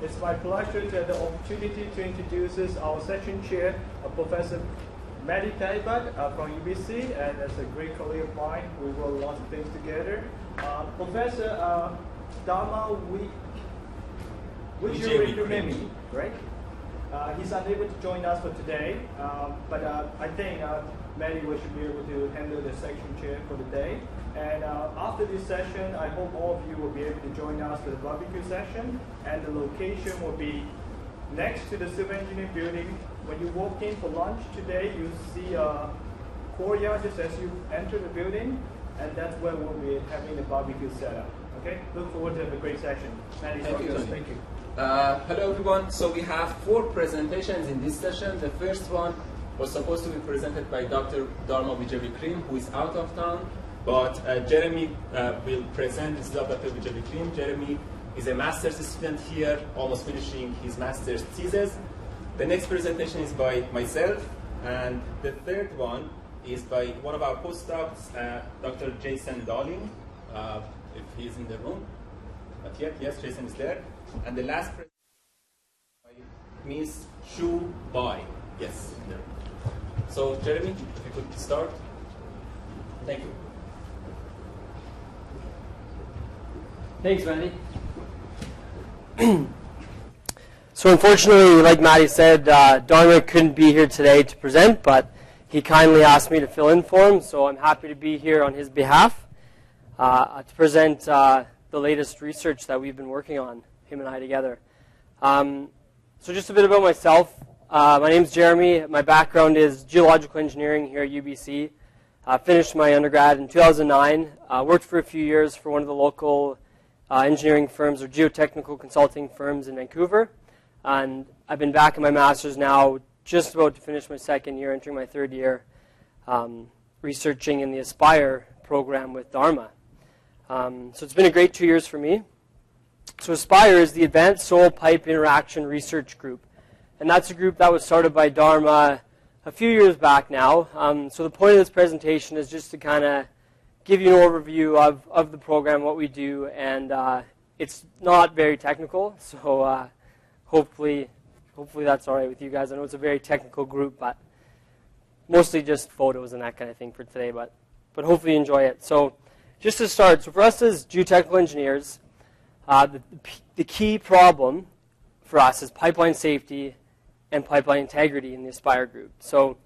It's my pleasure to have the opportunity to introduce our section chair, Professor Mehdi Taibat from UBC, and as a great colleague of mine, we work lots of things together. Professor Dharma Wijayakrim, right? He's unable to join us for today, but I think Mehdi should be able to handle the section chair for the day. And after this session, I hope all of you will be able to join us for the barbecue session. And the location will be next to the civil engineering building. When you walk in for lunch today, you see a courtyard just as you enter the building, and that's where we'll be having the barbecue setup. Okay? Look forward to have a great session. Thank you. Thank you. Hello everyone. So we have 4 presentations in this session. The first one was supposed to be presented by Dr. Dharma Wijayakrim, who is out of town. But Jeremy will present instead of Dr. Wijayakrim. Jeremy is a master's student here, almost finishing his master's thesis. The next presentation is by myself, and the third one is by one of our postdocs, Dr. Jason Darling, if he's in the room. Not yet. Yes, Jason is there. And the last presentation by Ms. Shu Bai. Yes, there. So, Jeremy, if you could start. Thank you. Thanks, Matty. So unfortunately, like Matty said, Dharma couldn't be here today to present, but he kindly asked me to fill in for him, so I'm happy to be here on his behalf to present the latest research that we've been working on, him and I together. So just a bit about myself. My name's Jeremy. My background is geological engineering here at UBC. Finished my undergrad in 2009. Worked for a few years for one of the local engineering firms or geotechnical consulting firms in Vancouver. And I've been back in my master's now, just about to finish my second year, entering my third year, researching in the Aspire program with Dharma. So it's been a great 2 years for me. So Aspire is the Advanced Soil Pipe Interaction Research Group. And that's a group that was started by Dharma a few years back now. So the point of this presentation is just to kind of give you an overview of the program, what we do, and it's not very technical, so hopefully that's all right with you guys. I know it's a very technical group, but mostly just photos and that kind of thing for today, but hopefully you enjoy it. So just to start, so for us as geotechnical engineers, the key problem for us is pipeline safety and pipeline integrity in the Aspire group. So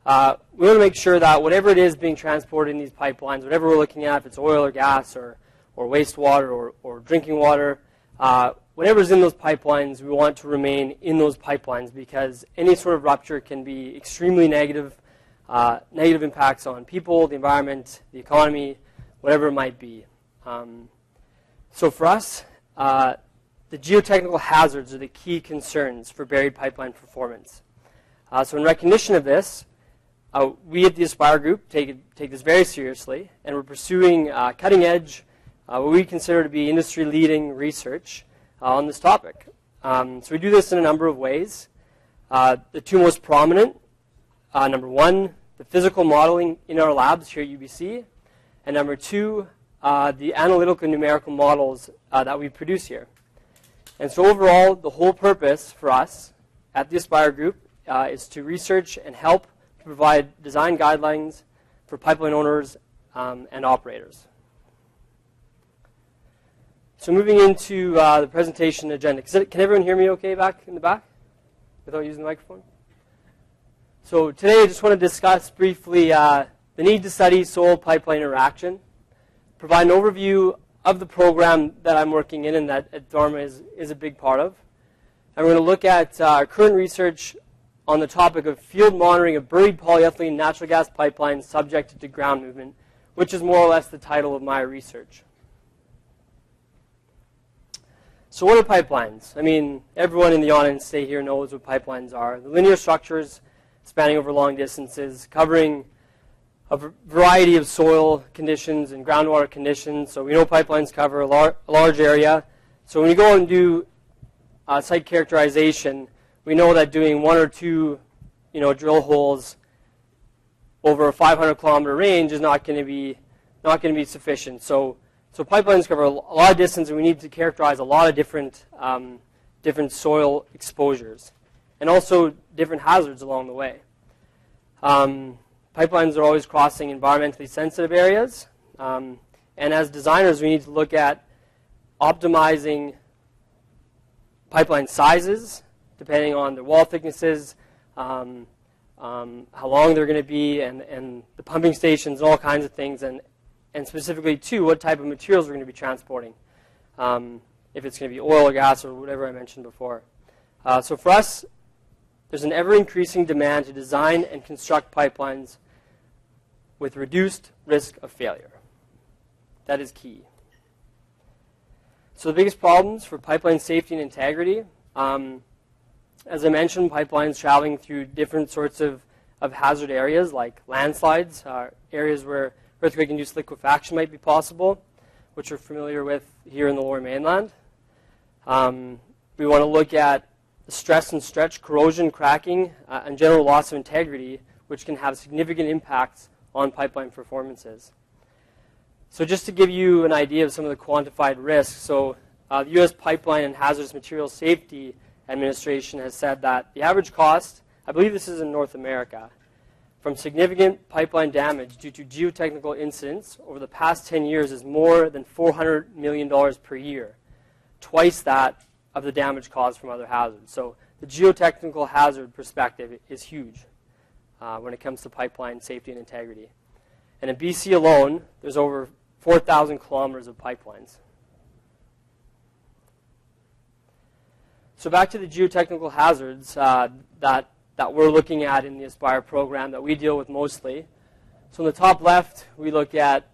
we want to make sure that whatever it is being transported in these pipelines, whatever we're looking at, if it's oil or gas or wastewater or drinking water, whatever's in those pipelines, we want to remain in those pipelines because any sort of rupture can be extremely negative impacts on people, the environment, the economy, whatever it might be. So for us, the geotechnical hazards are the key concerns for buried pipeline performance. So in recognition of this, we at the Aspire Group take this very seriously, and we're pursuing cutting-edge, what we consider to be industry-leading research on this topic. So we do this in a number of ways. The 2 most prominent, number 1, the physical modeling in our labs here at UBC, and number 2, the analytical and numerical models that we produce here. And so overall, the whole purpose for us at the Aspire Group is to research and help to provide design guidelines for pipeline owners and operators. So moving into the presentation agenda. Can everyone hear me okay back in the back without using the microphone? So today I just want to discuss briefly the need to study soil pipeline interaction, provide an overview of the program that I'm working in and that Dharma is a big part of. And we're going to look at current research on the topic of field monitoring of buried polyethylene natural gas pipelines subjected to ground movement, which is more or less the title of my research. So what are pipelines? I mean, everyone in the audience today here knows what pipelines are. The linear structures spanning over long distances, covering a variety of soil conditions and groundwater conditions. So we know pipelines cover a large area. So when you go and do site characterization, we know that doing 1 or 2, drill holes over a 500-kilometer range is not going to be sufficient. So pipelines cover a lot of distance, and we need to characterize a lot of different different soil exposures, and also different hazards along the way. Pipelines are always crossing environmentally sensitive areas, and as designers, we need to look at optimizing pipeline sizes, depending on their wall thicknesses, how long they're going to be, and the pumping stations, and all kinds of things, and specifically, too, what type of materials we're going to be transporting, if it's going to be oil or gas or whatever I mentioned before. So for us, there's an ever-increasing demand to design and construct pipelines with reduced risk of failure. That is key. So the biggest problems for pipeline safety and integrity, as I mentioned, pipelines traveling through different sorts of hazard areas like landslides, areas where earthquake-induced liquefaction might be possible, which we're familiar with here in the Lower Mainland. We want to look at the stress and stretch, corrosion, cracking, and general loss of integrity, which can have significant impacts on pipeline performances. So just to give you an idea of some of the quantified risks, so the U.S. Pipeline and Hazardous Materials Safety Administration has said that the average cost, I believe this is in North America, from significant pipeline damage due to geotechnical incidents over the past 10 years is more than $400 million per year, twice that of the damage caused from other hazards. So the geotechnical hazard perspective is huge when it comes to pipeline safety and integrity. And in BC alone, there's over 4,000 kilometers of pipelines. So back to the geotechnical hazards that we're looking at in the Aspire program that we deal with mostly. So on the top left, we look at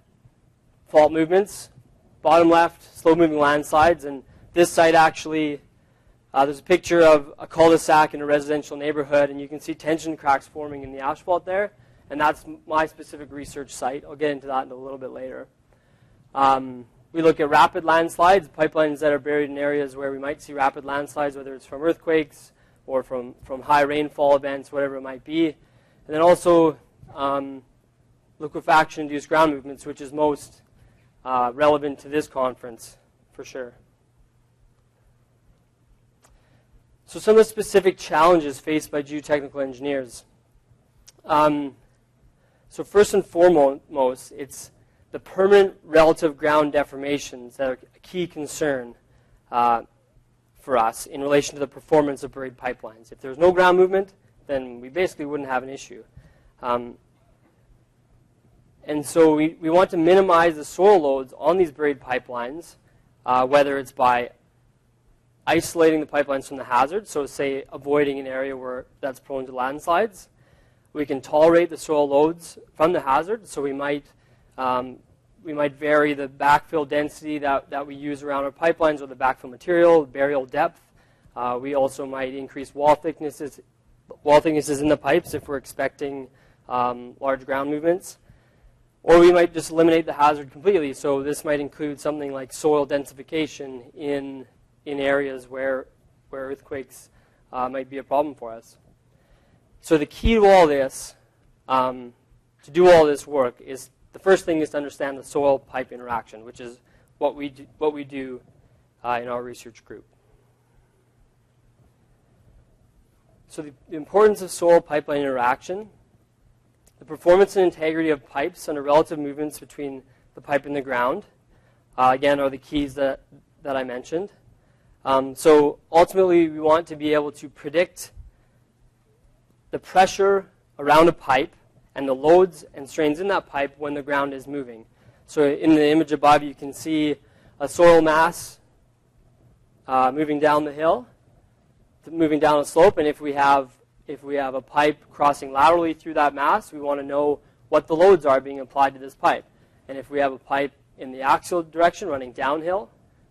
fault movements. Bottom left, slow-moving landslides. And this site actually, there's a picture of a cul-de-sac in a residential neighborhood, and you can see tension cracks forming in the asphalt there. And that's my specific research site. I'll get into that in a little bit later. We look at rapid landslides, pipelines that are buried in areas where we might see rapid landslides, whether it's from earthquakes or from high rainfall events, whatever it might be. And then also liquefaction-induced ground movements, which is most relevant to this conference, for sure. So some of the specific challenges faced by geotechnical engineers. So first and foremost, it's the permanent relative ground deformations that are a key concern for us in relation to the performance of buried pipelines. If there's no ground movement, then we basically wouldn't have an issue. And so we want to minimize the soil loads on these buried pipelines, whether it's by isolating the pipelines from the hazard, so say avoiding an area where that's prone to landslides. We can tolerate the soil loads from the hazard, so we might vary the backfill density that we use around our pipelines, or the backfill material, burial depth. We also might increase wall thicknesses in the pipes if we're expecting large ground movements. Or we might just eliminate the hazard completely. So this might include something like soil densification in areas where earthquakes might be a problem for us. So the key to all this, to do all this work, is the first thing is to understand the soil-pipe interaction, which is what we do in our research group. So the importance of soil-pipeline interaction, the performance and integrity of pipes under relative movements between the pipe and the ground, again, are the keys that I mentioned. So ultimately, we want to be able to predict the pressure around a pipe and the loads and strains in that pipe when the ground is moving. So in the image above, you can see a soil mass moving down the hill, moving down a slope, and if we have a pipe crossing laterally through that mass, we want to know what the loads are being applied to this pipe. And if we have a pipe in the axial direction running downhill,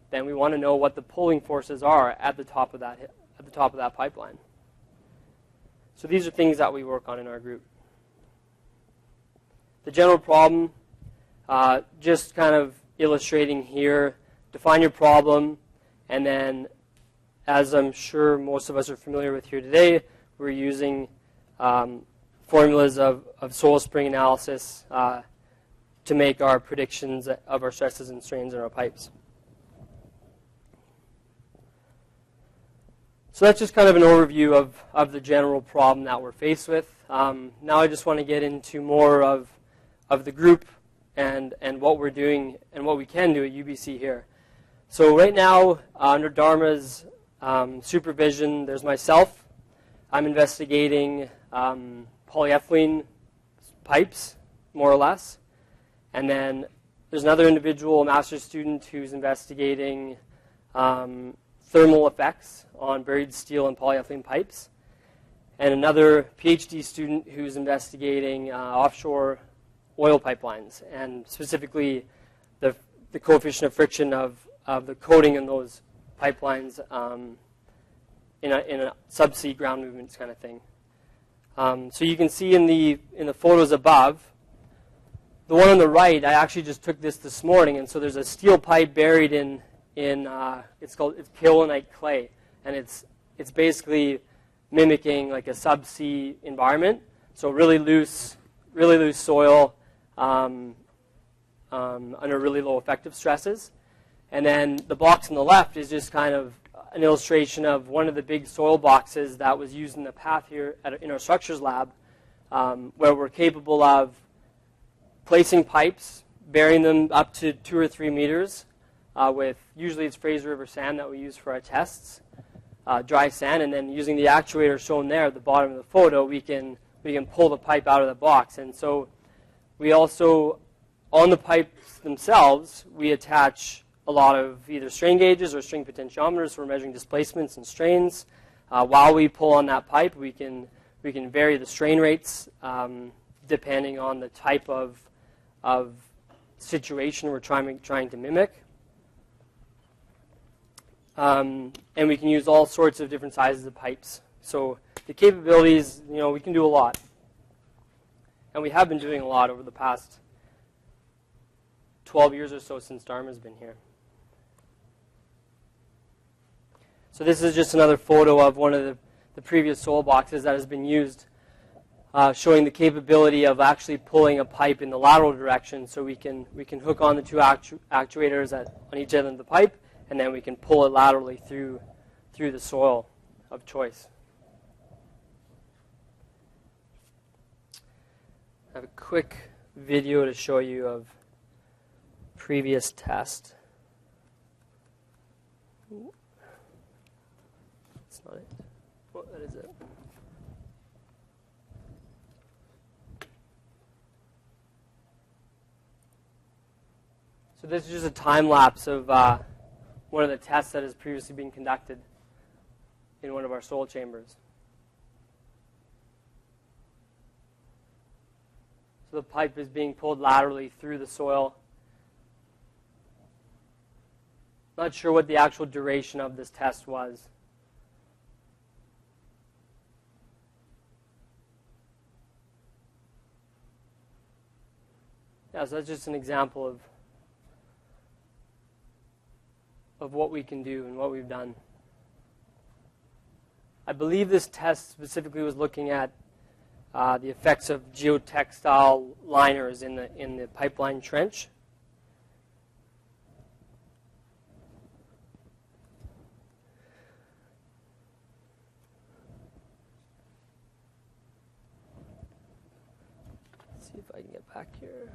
then we want to know what the pulling forces are at the top of that pipeline. So these are things that we work on in our group. The general problem, just kind of illustrating here, define your problem, and then, as I'm sure most of us are familiar with here today, we're using formulas of soil spring analysis to make our predictions of our stresses and strains in our pipes. So that's just kind of an overview of the general problem that we're faced with. Now I just want to get into more of the group and what we're doing and what we can do at UBC here. So right now, under Dharma's supervision, there's myself. I'm investigating polyethylene pipes, more or less. And then there's another individual, a master's student, who's investigating thermal effects on buried steel and polyethylene pipes. And another PhD student who's investigating offshore oil pipelines, and specifically the coefficient of friction of the coating in those pipelines in a subsea ground movements kind of thing. So you can see in the photos above, the one on the right, I actually just took this morning, and so there's a steel pipe buried in it's kaolinite clay, and it's basically mimicking like a subsea environment. So really loose soil under really low effective stresses. And then the box on the left is just kind of an illustration of one of the big soil boxes that was used in the path here in our structures lab, where we're capable of placing pipes, burying them up to 2 or 3 meters with, usually it's Fraser River sand that we use for our tests, dry sand, and then using the actuator shown there at the bottom of the photo, we can pull the pipe out of the box. And so we also, on the pipes themselves, we attach a lot of either strain gauges or string potentiometers for measuring displacements and strains. While we pull on that pipe, we can vary the strain rates depending on the type of situation we're trying to mimic. And we can use all sorts of different sizes of pipes. So the capabilities, we can do a lot. And we have been doing a lot over the past 12 years or so since Dharma's been here. So this is just another photo of one of the previous soil boxes that has been used, showing the capability of actually pulling a pipe in the lateral direction. So we can hook on the two actuators on each end of the pipe, and then we can pull it laterally through the soil of choice. I have a quick video to show you of previous test. That's not it. Oh, that is it. So this is just a time lapse of one of the tests that has previously been conducted in one of our soil chambers. So the pipe is being pulled laterally through the soil. Not sure what the actual duration of this test was. Yeah, so that's just an example of what we can do and what we've done. I believe this test specifically was looking at the effects of geotextile liners in the pipeline trench. Let's see if I can get back here.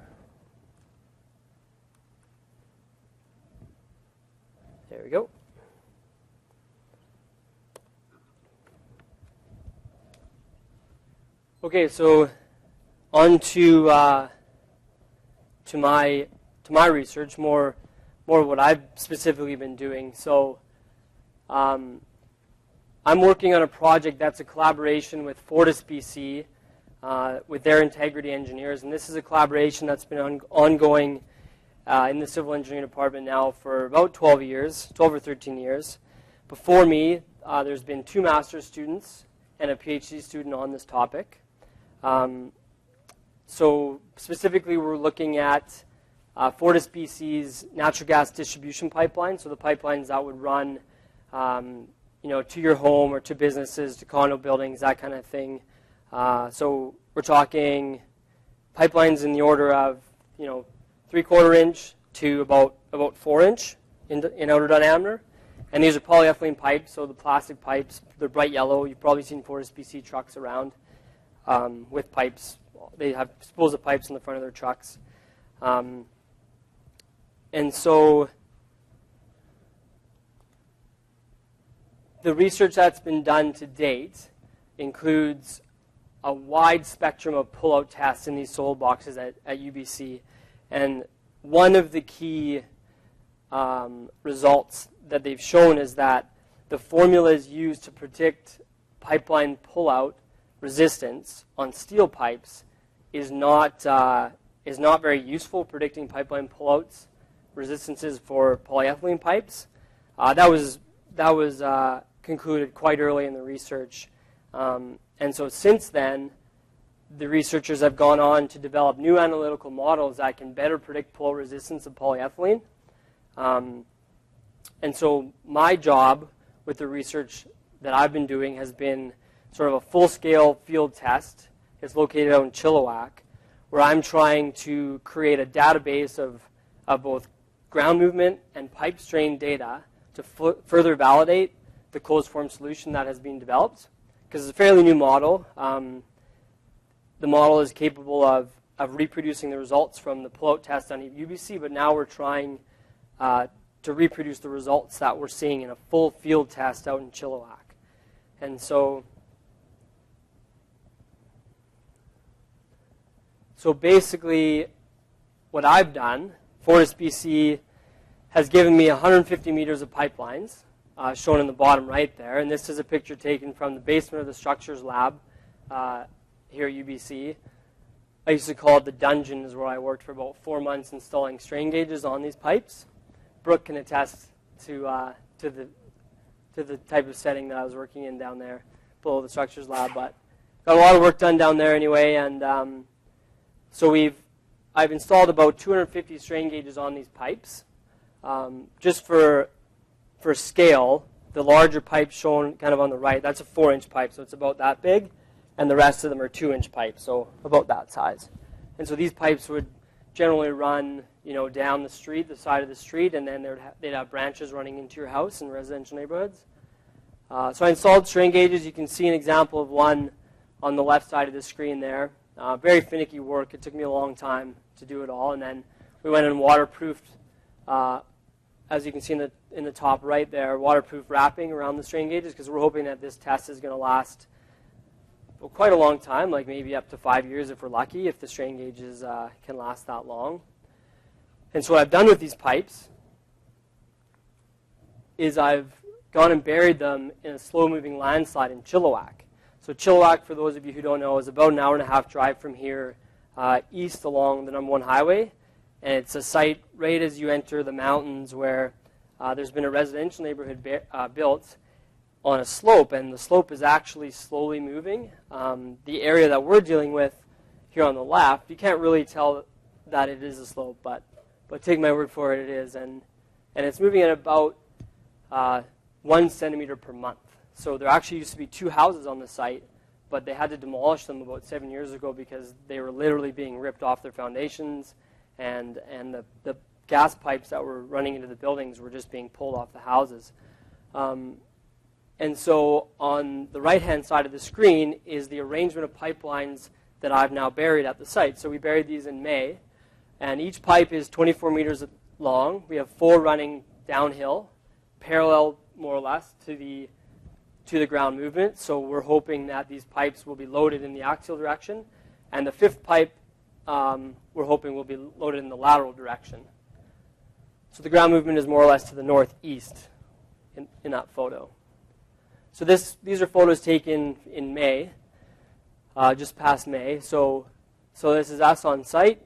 There we go. Okay, so on to my research, more what I've specifically been doing. So I'm working on a project that's a collaboration with Fortis BC, with their integrity engineers, and this is a collaboration that's been ongoing in the civil engineering department now for about 12 or 13 years. Before me, there's been 2 master's students and a PhD student on this topic. So specifically, we're looking at Fortis BC's natural gas distribution pipeline, so the pipelines that would run to your home or to businesses, to condo buildings, that kind of thing. So we're talking pipelines in the order of 3/4 inch to about 4 inch in outer diameter, And these are polyethylene pipes, so the plastic pipes, they're bright yellow. You've probably seen FortisBC trucks around with pipes. They have disposal pipes in the front of their trucks. And so the research that's been done to date includes a wide spectrum of pull-out tests in these soil boxes at UBC. And one of the key results that they've shown is that the formulas used to predict pipeline pull-out resistance on steel pipes is not very useful predicting pipeline pullouts resistances for polyethylene pipes. That was concluded quite early in the research. And so since then, the researchers have gone on to develop new analytical models that can better predict pull resistance of polyethylene. And so my job with the research that I've been doing has been sort of a full-scale field test. It's located out in Chilliwack, where I'm trying to create a database of both ground movement and pipe strain data to further validate the closed-form solution that has been developed. Because it's a fairly new model. The model is capable of reproducing the results from the pull-out test on UBC, but now we're trying to reproduce the results that we're seeing in a full field test out in Chilliwack. And so basically what I've done, FortisBC has given me 150 meters of pipelines, shown in the bottom right there. And this is a picture taken from the basement of the structures lab here at UBC. I used to call it the dungeon, is where I worked for about 4 months installing strain gauges on these pipes. Brooke can attest to the type of setting that I was working in down there below the structures lab. But got a lot of work done down there anyway. And so I've installed about 250 strain gauges on these pipes. Just for scale, the larger pipe shown kind of on the right, that's a 4-inch pipe, so it's about that big. And the rest of them are 2-inch pipes, so about that size. And so these pipes would generally run, down the street, the side of the street, and then they'd have branches running into your house in residential neighborhoods. So I installed strain gauges. You can see an example of one on the left side of the screen there. Very finicky work. It took me a long time to do it all. And then we went and waterproofed, as you can see in the top right there, waterproof wrapping around the strain gauges, because we're hoping that this test is going to last quite a long time, like maybe up to 5 years if we're lucky, if the strain gauges can last that long. And so what I've done with these pipes is I've gone and buried them in a slow-moving landslide in Chilliwack. So Chilliwack, for those of you who don't know, is about an hour and a half drive from here east along the number 1 highway. And it's a site right as you enter the mountains where there's been a residential neighborhood built on a slope, and the slope is actually slowly moving. The area that we're dealing with here on the left, you can't really tell that it is a slope, but take my word for it, it is. And it's moving at about 1 centimeter per month. So there actually used to be 2 houses on the site, but they had to demolish them about 7 years ago because they were literally being ripped off their foundations, and the gas pipes that were running into the buildings were just being pulled off the houses. And so on the right-hand side of the screen is the arrangement of pipelines that I've now buried at the site. So we buried these in May, and each pipe is 24 meters long. We have 4 running downhill, parallel more or less to the ground movement. So we're hoping that these pipes will be loaded in the axial direction, and the 5th pipe we're hoping will be loaded in the lateral direction. So the ground movement is more or less to the northeast in that photo. So these are photos taken in May, just past May. So this is us on site,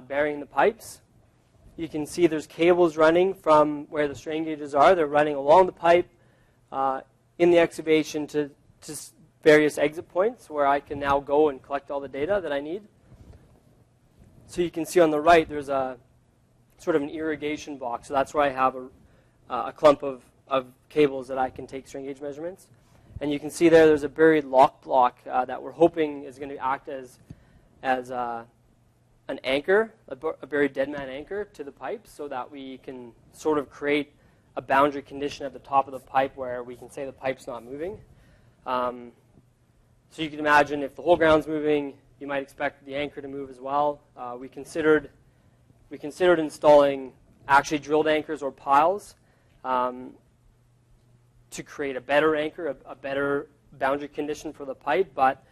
burying the pipes. You can see there's cables running from where the strain gauges are. They're running along the pipe in the excavation to various exit points where I can now go and collect all the data that I need. So you can see on the right there's a sort of an irrigation box. So that's where I have a clump of cables that I can take strain gauge measurements. And you can see there's a buried lock block that we're hoping is going to act as an anchor, a buried dead man anchor to the pipes, so that we can sort of create a boundary condition at the top of the pipe where we can say the pipe's not moving. So you can imagine if the whole ground's moving, you might expect the anchor to move as well. We considered installing actually drilled anchors or piles to create a better anchor, a better boundary condition for the pipe. But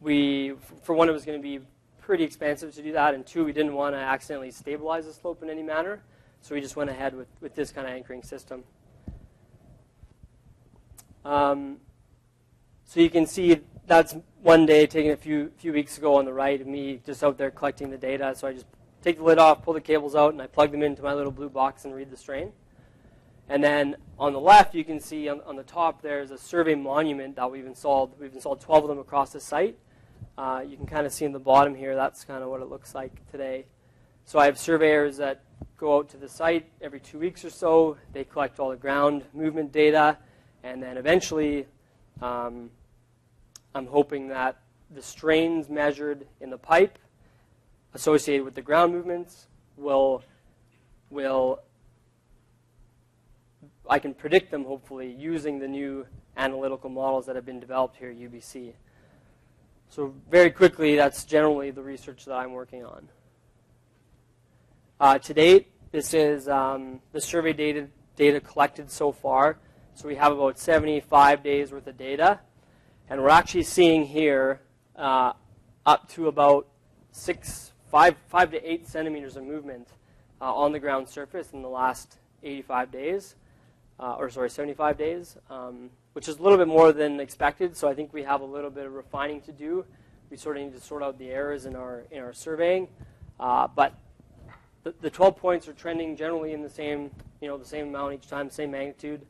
for one, it was going to be pretty expensive to do that, and two, we didn't want to accidentally stabilize the slope in any manner. So we just went ahead with this kind of anchoring system. So you can see that's one day taken a few weeks ago on the right of me just out there collecting the data. So I just take the lid off, pull the cables out, and I plug them into my little blue box and read the strain. And then on the left, you can see on the top there's a survey monument that we've installed. We've installed 12 of them across the site. You can kind of see in the bottom here, that's kind of what it looks like today. So I have surveyors that go out to the site every 2 weeks or so. They collect all the ground movement data, and then eventually I'm hoping that the strains measured in the pipe associated with the ground movements I can predict them hopefully using the new analytical models that have been developed here at UBC. So very quickly, that's generally the research that I'm working on. To date, this is the survey data collected so far. So we have about 75 days worth of data. And we're actually seeing here up to about 5 to 8 centimeters of movement on the ground surface in the last 75 days, 75 days, which is a little bit more than expected. So I think we have a little bit of refining to do. We sort of need to sort out the errors in our surveying, but the 12 points are trending generally in the same amount each time, same magnitude.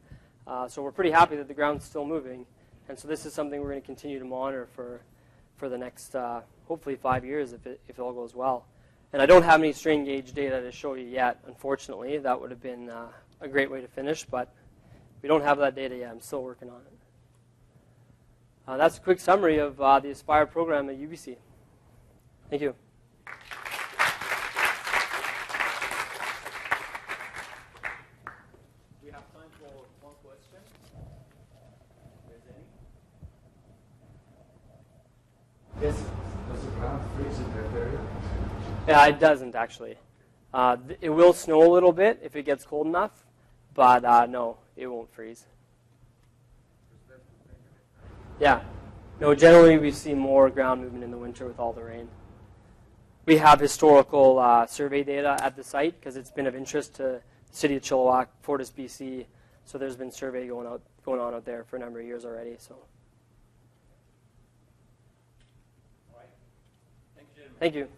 So we're pretty happy that the ground's still moving, and so this is something we're going to continue to monitor for the next hopefully 5 years if it all goes well. And I don't have any strain gauge data to show you yet, unfortunately. That would have been a great way to finish, but we don't have that data yet. I'm still working on it. That's a quick summary of the Aspire program at UBC. Thank you. We have time for one question. If there's any. Yes? Does the ground freeze in that area? Yeah, it doesn't actually. It will snow a little bit if it gets cold enough, but no, it won't freeze. Yeah. No, generally we see more ground movement in the winter with all the rain. We have historical survey data at the site because it's been of interest to the city of Chilliwack, Fortis, BC. So there's been survey going on out there for a number of years already. So. All right. Thank you, Jeremy. Thank you.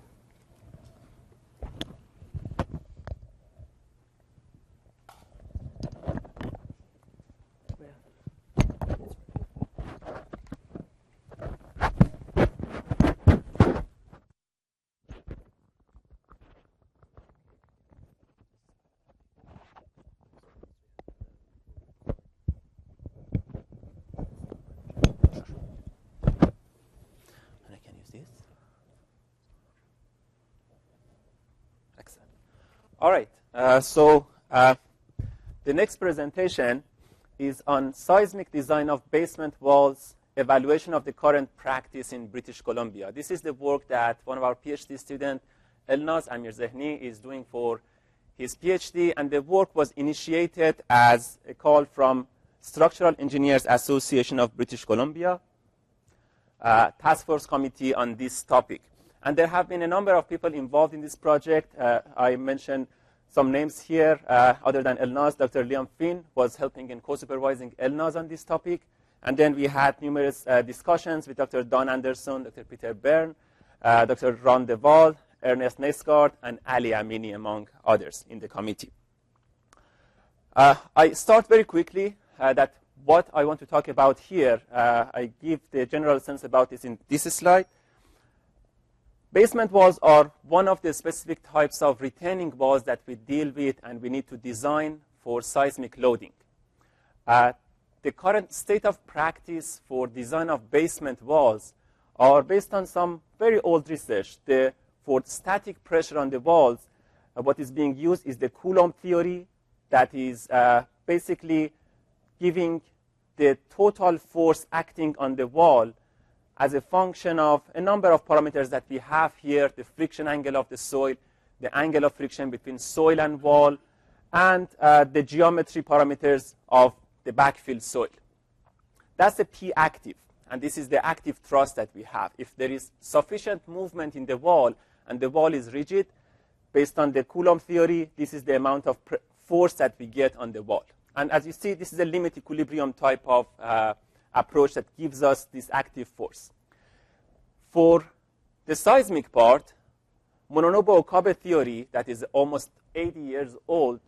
All right, the next presentation is on seismic design of basement walls, evaluation of the current practice in British Columbia. This is the work that one of our PhD students, Elnaz Amirzehni, is doing for his PhD, and the work was initiated as a call from Structural Engineers Association of British Columbia, task force committee on this topic. And there have been a number of people involved in this project. I mentioned some names here. Other than Elnaz, Dr. Liam Finn was helping in co-supervising Elnaz on this topic. And then we had numerous discussions with Dr. Don Anderson, Dr. Peter Byrne, Dr. Ron DeVal, Ernest Nesgard, and Ali Amini, among others in the committee. I start very quickly that what I want to talk about here, I give the general sense about this in this slide. Basement walls are one of the specific types of retaining walls that we deal with and we need to design for seismic loading. The current state of practice for design of basement walls are based on some very old research. For static pressure on the walls, what is being used is the Coulomb theory, that is basically giving the total force acting on the wall as a function of a number of parameters that we have here, the friction angle of the soil, the angle of friction between soil and wall, and the geometry parameters of the backfill soil. That's the P active, and this is the active thrust that we have. If there is sufficient movement in the wall and the wall is rigid, based on the Coulomb theory, this is the amount of force that we get on the wall. And as you see, this is a limit equilibrium type of approach that gives us this active force. For the seismic part, Mononobu-Okabe theory, that is almost 80 years old,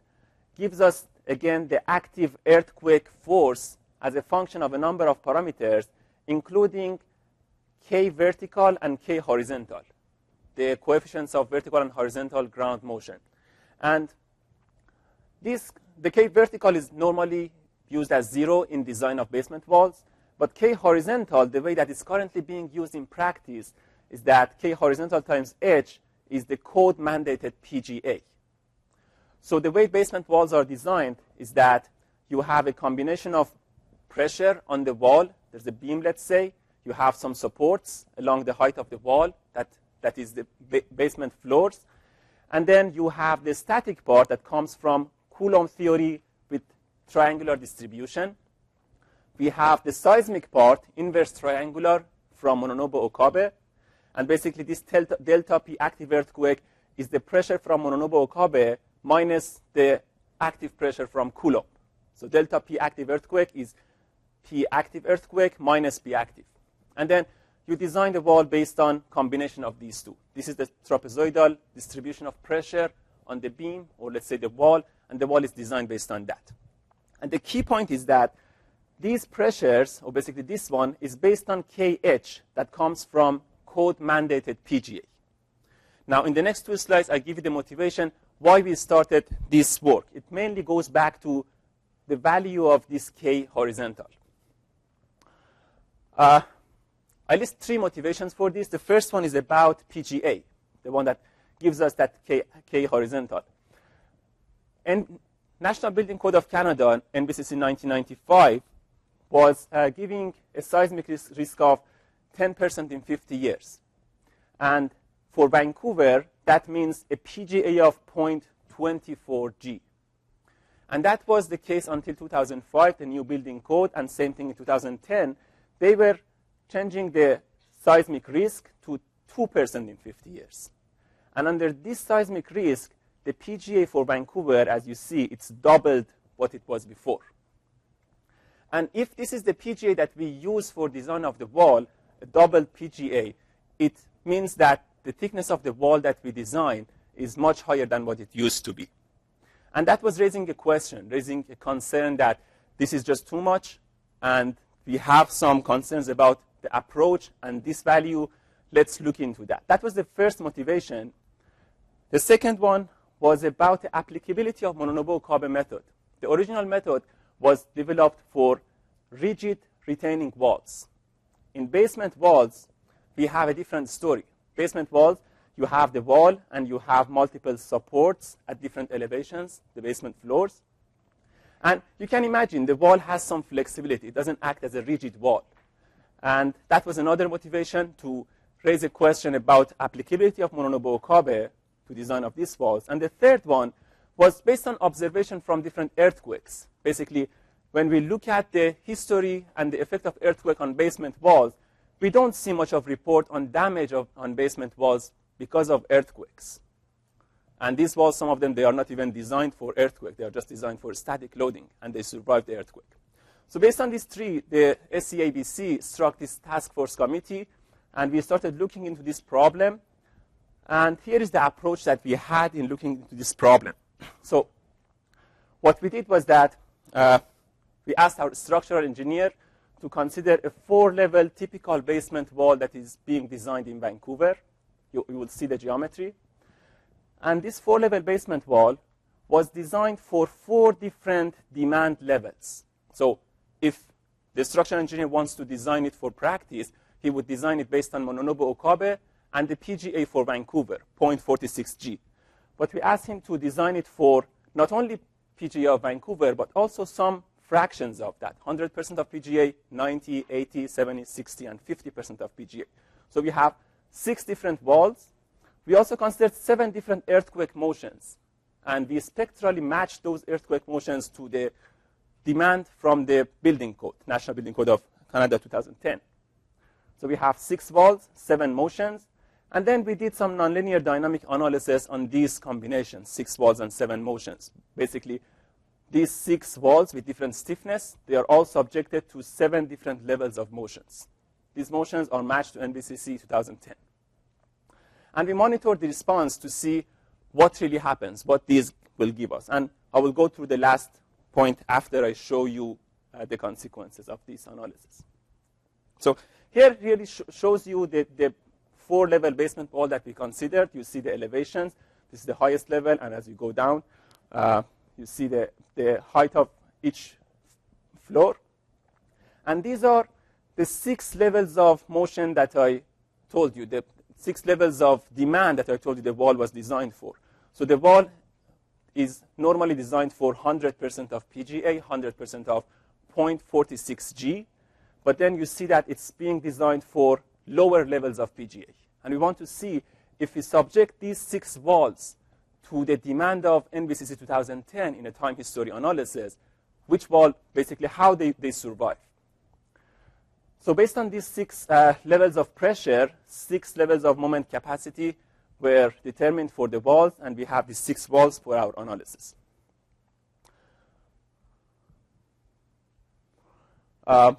gives us, again, the active earthquake force as a function of a number of parameters, including K vertical and K horizontal, the coefficients of vertical and horizontal ground motion. And the K vertical is normally used as 0 in design of basement walls, but K horizontal, the way that it's currently being used in practice, is that K horizontal times H is the code-mandated PGA. So the way basement walls are designed is that you have a combination of pressure on the wall. There's a beam, let's say. You have some supports along the height of the wall. That is the basement floors. And then you have the static part that comes from Coulomb theory with triangular distribution. We have the seismic part, inverse triangular, from Mononobu-Okabe. And basically, this delta P active earthquake is the pressure from Mononobu-Okabe minus the active pressure from Coulomb. So delta P active earthquake is P active earthquake minus P active. And then you design the wall based on combination of these two. This is the trapezoidal distribution of pressure on the beam, or let's say the wall, and the wall is designed based on that. And the key point is that these pressures, or basically this one, is based on KH that comes from code-mandated PGA. Now, in the next two slides, I give you the motivation why we started this work. It mainly goes back to the value of this K horizontal. I list three motivations for this. The first one is about PGA, the one that gives us that K horizontal. And National Building Code of Canada, NBCC 1995, was giving a seismic risk of 10% in 50 years. And for Vancouver, that means a PGA of 0.24 G. And that was the case until 2005, the new building code, and same thing in 2010. They were changing the seismic risk to 2% in 50 years. And under this seismic risk, the PGA for Vancouver, as you see, it's doubled what it was before. And if this is the PGA that we use for design of the wall, a doubled PGA, it means that the thickness of the wall that we design is much higher than what it used to be. And that was raising a question, raising a concern that this is just too much, and we have some concerns about the approach and this value. Let's look into that. That was the first motivation. The second one was about the applicability of Mononobu-Okabe method. The original method was developed for rigid retaining walls. In basement walls, we have a different story. Basement walls, you have the wall and you have multiple supports at different elevations, the basement floors. And you can imagine the wall has some flexibility. It doesn't act as a rigid wall. And that was another motivation to raise a question about applicability of Mononobu-Okabe to design of these walls. And the third one was based on observation from different earthquakes. Basically, when we look at the history and the effect of earthquake on basement walls, we don't see much of report on damage on basement walls because of earthquakes. And these walls, some of them, they are not even designed for earthquake. They are just designed for static loading, and they survived the earthquake. So based on these three, the SCABC struck this task force committee, and we started looking into this problem. And here is the approach that we had in looking into this problem. So what we did was that we asked our structural engineer to consider a 4-level typical basement wall that is being designed in Vancouver. You will see the geometry. And this 4-level basement wall was designed for 4 different demand levels. So if the structural engineer wants to design it for practice, he would design it based on Mononobu-Okabe and the PGA for Vancouver, 0.46 G. But we asked him to design it for not only PGA of Vancouver, but also some fractions of that, 100% of PGA, 90, 80, 70, 60, and 50% of PGA. So we have 6 different walls. We also considered 7 different earthquake motions, and we spectrally matched those earthquake motions to the demand from the building code, National Building Code of Canada 2010. So we have 6 walls, 7 motions, and then we did some nonlinear dynamic analysis on these combinations, 6 walls and 7 motions. Basically, these 6 walls with different stiffness, they are all subjected to 7 different levels of motions. These motions are matched to NBCC 2010. And we monitored the response to see what really happens, what these will give us. And I will go through the last point after I show you the consequences of this analysis. So here really shows you the 4-level basement wall that we considered. You see the elevations. This is the highest level, and as you go down, you see the height of each floor. And these are the 6 levels of motion that I told you, the 6 levels of demand that I told you the wall was designed for. So the wall is normally designed for 100% of PGA, 100% of 0.46 G, but then you see that it's being designed for lower levels of PGA. And we want to see if we subject these 6 walls to the demand of NBCC 2010 in a time history analysis, which wall, basically how they survive. So based on these 6 levels of pressure, 6 levels of moment capacity were determined for the walls, and we have these 6 walls for our analysis.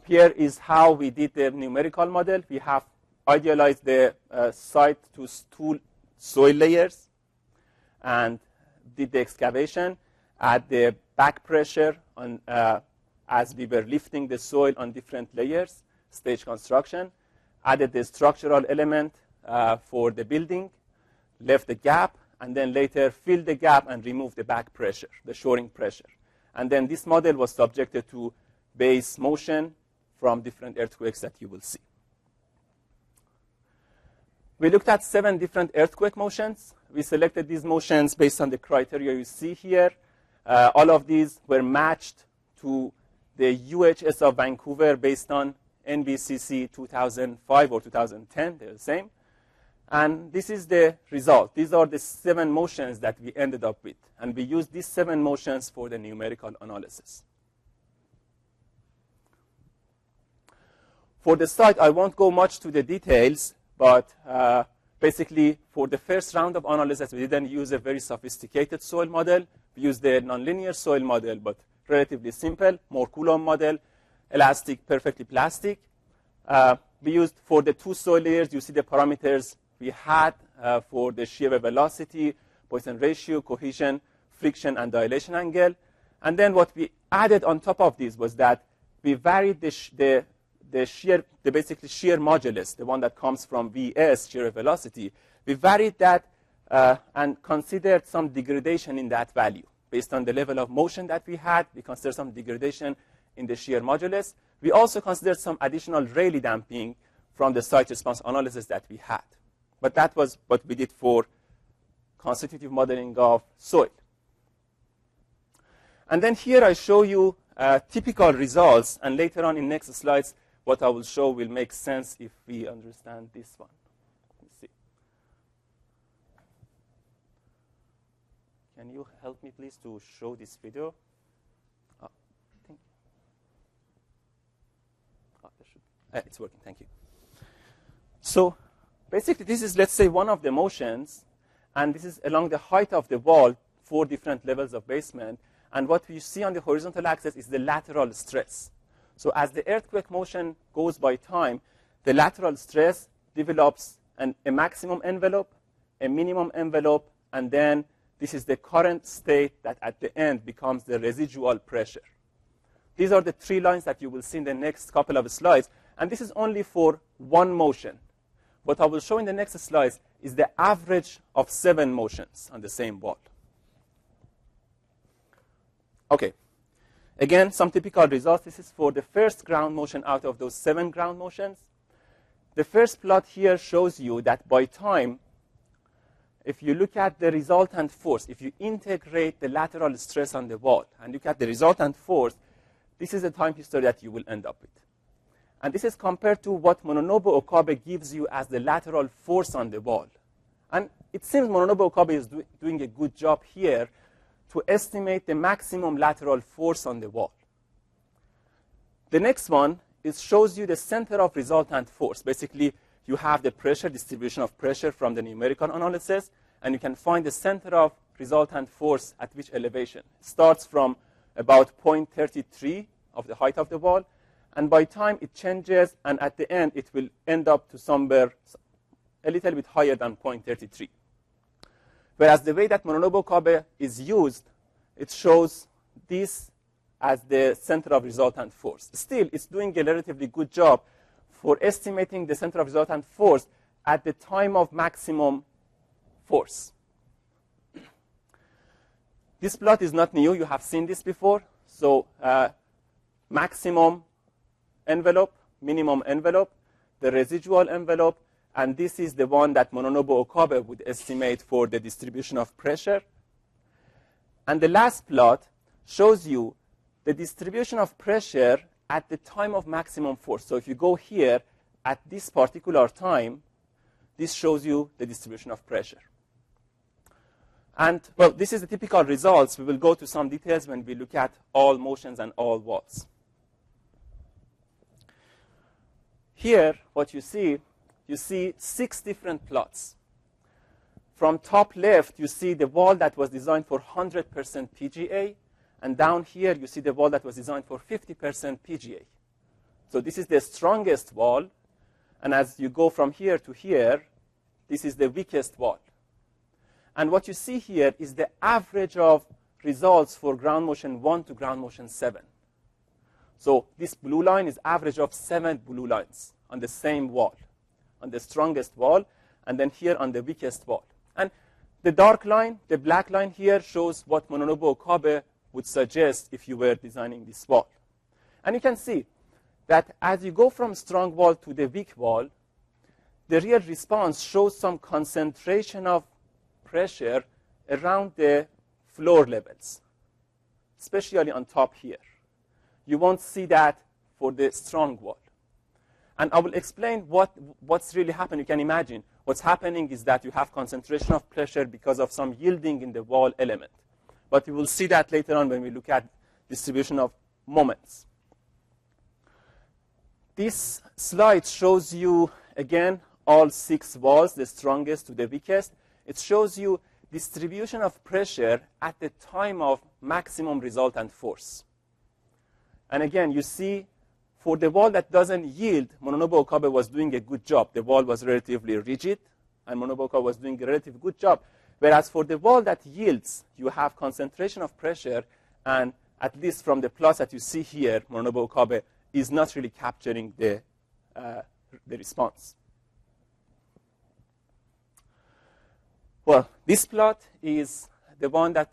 Here is how we did the numerical model. We have idealized the site to 2 soil layers and did the excavation at the back pressure on, as we were lifting the soil on different layers, stage construction, added the structural element for the building, left the gap, and then later filled the gap and removed the back pressure, the shoring pressure. And then this model was subjected to base motion from different earthquakes that you will see. We looked at 7 different earthquake motions. We selected these motions based on the criteria you see here. All of these were matched to the UHS of Vancouver based on NBCC 2005 or 2010. They're the same. And this is the result. These are the 7 motions that we ended up with. And we used these 7 motions for the numerical analysis. For the site, I won't go much to the details, but basically for the first round of analysis, we didn't use a very sophisticated soil model. We used the nonlinear soil model, but relatively simple, more Coulomb model, elastic, perfectly plastic. We used for the 2 soil layers, you see the parameters we had for the shear velocity, Poisson ratio, cohesion, friction, and dilation angle. And then what we added on top of this was that we varied the basically shear modulus, the one that comes from Vs, shear velocity. We varied that and considered some degradation in that value. Based on the level of motion that we had, we considered some degradation in the shear modulus. We also considered some additional Rayleigh damping from the site response analysis that we had. But that was what we did for constitutive modeling of soil. And then here I show you typical results, and later on in next slides, what I will show will make sense if we understand this one. Let's see. Can you help me, please, to show this video? Oh, thank you. Oh, there should be. It's working. Thank you. So basically, this is, let's say, one of the motions, and this is along the height of the wall, 4 different levels of basement. And what we see on the horizontal axis is the lateral stress. So as the earthquake motion goes by time, the lateral stress develops a maximum envelope, a minimum envelope, and then this is the current state that at the end becomes the residual pressure. These are the 3 lines that you will see in the next couple of slides, and this is only for one motion. What I will show in the next slides is the average of 7 motions on the same wall. Okay. Again, some typical results. This is for the first ground motion out of those 7 ground motions. The first plot here shows you that by time, if you look at the resultant force, if you integrate the lateral stress on the wall and look at the resultant force, this is the time history that you will end up with. And this is compared to what Mononobu Okabe gives you as the lateral force on the wall. And it seems Mononobu Okabe is doing a good job here to estimate the maximum lateral force on the wall. The next one shows you the center of resultant force. Basically, you have the pressure, distribution of pressure from the numerical analysis, and you can find the center of resultant force at which elevation. It starts from about 0.33 of the height of the wall, and by time it changes, and at the end it will end up to somewhere a little bit higher than 0.33. Whereas the way that Mononobu Okabe is used, it shows this as the center of resultant force. Still, it's doing a relatively good job for estimating the center of resultant force at the time of maximum force. This plot is not new. You have seen this before. So maximum envelope, minimum envelope, the residual envelope, and this is the one that Mononobu Okabe would estimate for the distribution of pressure. And the last plot shows you the distribution of pressure at the time of maximum force. So if you go here at this particular time, this shows you the distribution of pressure. And, well, this is the typical results. We will go to some details when we look at all motions and all walls. Here, what you see 6 different plots. From top left, you see the wall that was designed for 100% PGA. And down here, you see the wall that was designed for 50% PGA. So this is the strongest wall. And as you go from here to here, this is the weakest wall. And what you see here is the average of results for ground motion 1 to ground motion 7. So this blue line is average of 7 blue lines on the same wall, on the strongest wall, and then here on the weakest wall. And the dark line, the black line here, shows what Mononobu Okabe would suggest if you were designing this wall. And you can see that as you go from strong wall to the weak wall, the real response shows some concentration of pressure around the floor levels, especially on top here. You won't see that for the strong wall. And I will explain what's really happening. You can imagine what's happening is that you have concentration of pressure because of some yielding in the wall element. But we will see that later on when we look at distribution of moments. This slide shows you, again, all 6 walls, the strongest to the weakest. It shows you distribution of pressure at the time of maximum resultant force. And again, you see, for the wall that doesn't yield, Mononobu Okabe was doing a good job. The wall was relatively rigid, and Mononobu Okabe was doing a relatively good job. Whereas for the wall that yields, you have concentration of pressure, and at least from the plots that you see here, Mononobu Okabe is not really capturing the response. Well, this plot is the one that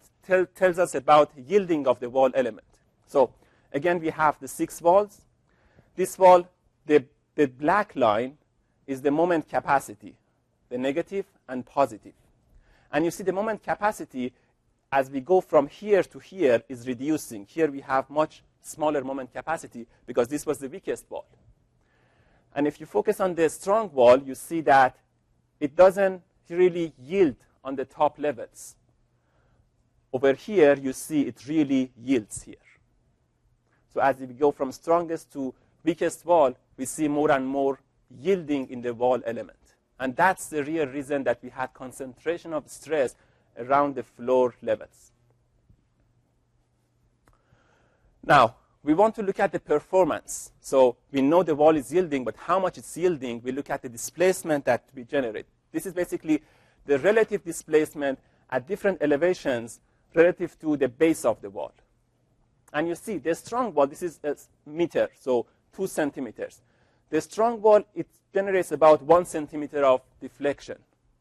tells us about yielding of the wall element. So again, we have the 6 walls. This wall, the black line, is the moment capacity, the negative and positive. And you see the moment capacity, as we go from here to here, is reducing. Here we have much smaller moment capacity because this was the weakest wall. And if you focus on the strong wall, you see that it doesn't really yield on the top levels. Over here, you see it really yields here. So as we go from strongest to weakest wall, we see more and more yielding in the wall element. And that's the real reason that we had concentration of stress around the floor levels. Now, we want to look at the performance. So we know the wall is yielding, but how much it's yielding, we look at the displacement that we generate. This is basically the relative displacement at different elevations relative to the base of the wall. And you see, the strong wall, this is a meter, so 2 centimeters. The strong wall, it generates about 1 centimeter of deflection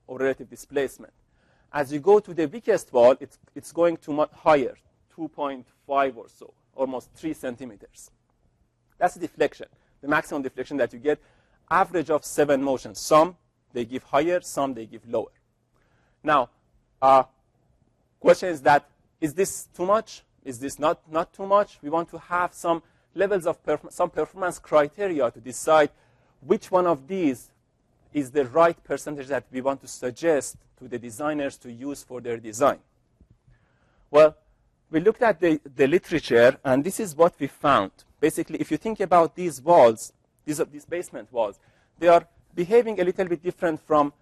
or relative displacement. As you go to the weakest wall, it's going to much higher, 2.5 or so, almost 3 centimeters. That's the deflection, the maximum deflection that you get, average of 7 motions. Some, they give higher, some, they give lower. Now, question is that, is this too much? Is this not too much? We want to have some levels of some performance criteria to decide which one of these is the right percentage that we want to suggest to the designers to use for their design. Well, we looked at the literature, and this is what we found. Basically, if you think about these walls, these basement walls, they are behaving a little bit different from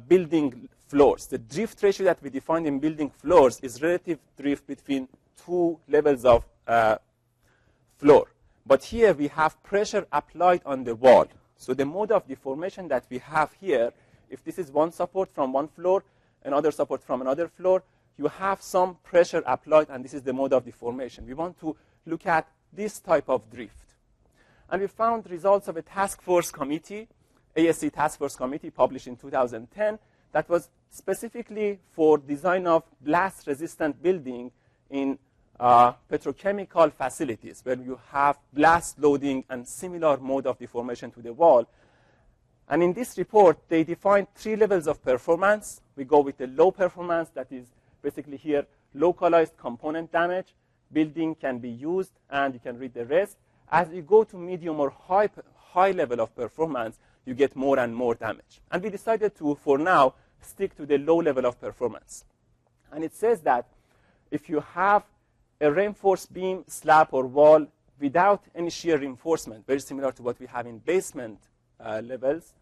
building floors. The drift ratio that we defined in building floors is relative drift between two levels of floor. But here we have pressure applied on the wall. So the mode of deformation that we have here, if this is one support from one floor, another support from another floor, you have some pressure applied, and this is the mode of deformation. We want to look at this type of drift. And we found results of a task force committee, ASC task force committee, published in 2010, that was specifically for design of blast-resistant building in petrochemical facilities, where you have blast loading and similar mode of deformation to the wall. And in this report, they defined 3 levels of performance. We go with the low performance, that is basically here localized component damage. Building can be used, and you can read the rest. As you go to medium or high level of performance, you get more and more damage. And we decided to, for now, stick to the low level of performance. And it says that if you have a reinforced beam, slab, or wall without any shear reinforcement, very similar to what we have in basement levels,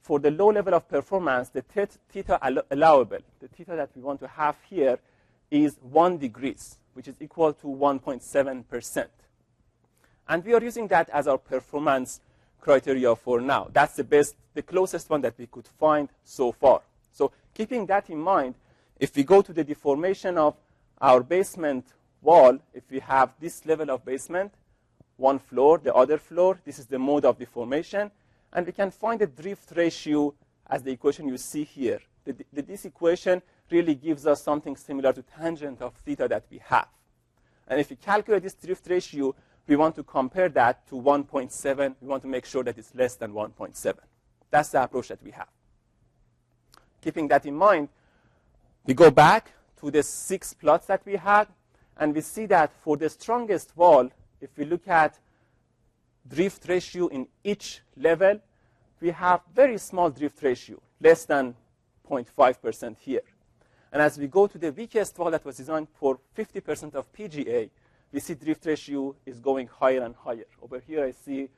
for the low level of performance, the theta allowable, the theta that we want to have here, is 1 degree, which is equal to 1.7%. And we are using that as our performance criteria for now. That's the closest one that we could find so far. So keeping that in mind, if we go to the deformation of our basement wall, if we have this level of basement, one floor, the other floor, this is the mode of deformation, and we can find the drift ratio as the equation you see here. This equation really gives us something similar to tangent of theta that we have. And if we calculate this drift ratio, we want to compare that to 1.7. We want to make sure that it's less than 1.7. That's the approach that we have. Keeping that in mind, we go back to the 6 plots that we had, and we see that for the strongest wall, if we look at drift ratio in each level, we have very small drift ratio, less than 0.5% here. And as we go to the weakest wall that was designed for 50% of PGA, we see drift ratio is going higher and higher. Over here, I see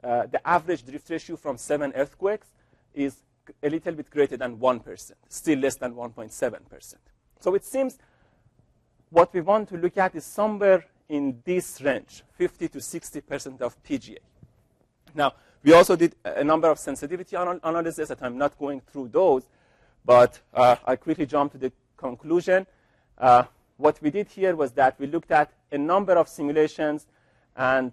the average drift ratio from 7 earthquakes is a little bit greater than 1%, still less than 1.7%. So it seems what we want to look at is somewhere in this range, 50 to 60% of PGA. Now, we also did a number of sensitivity analyses that I'm not going through those, but I quickly jumped to the conclusion. What we did here was that we looked at a number of simulations, and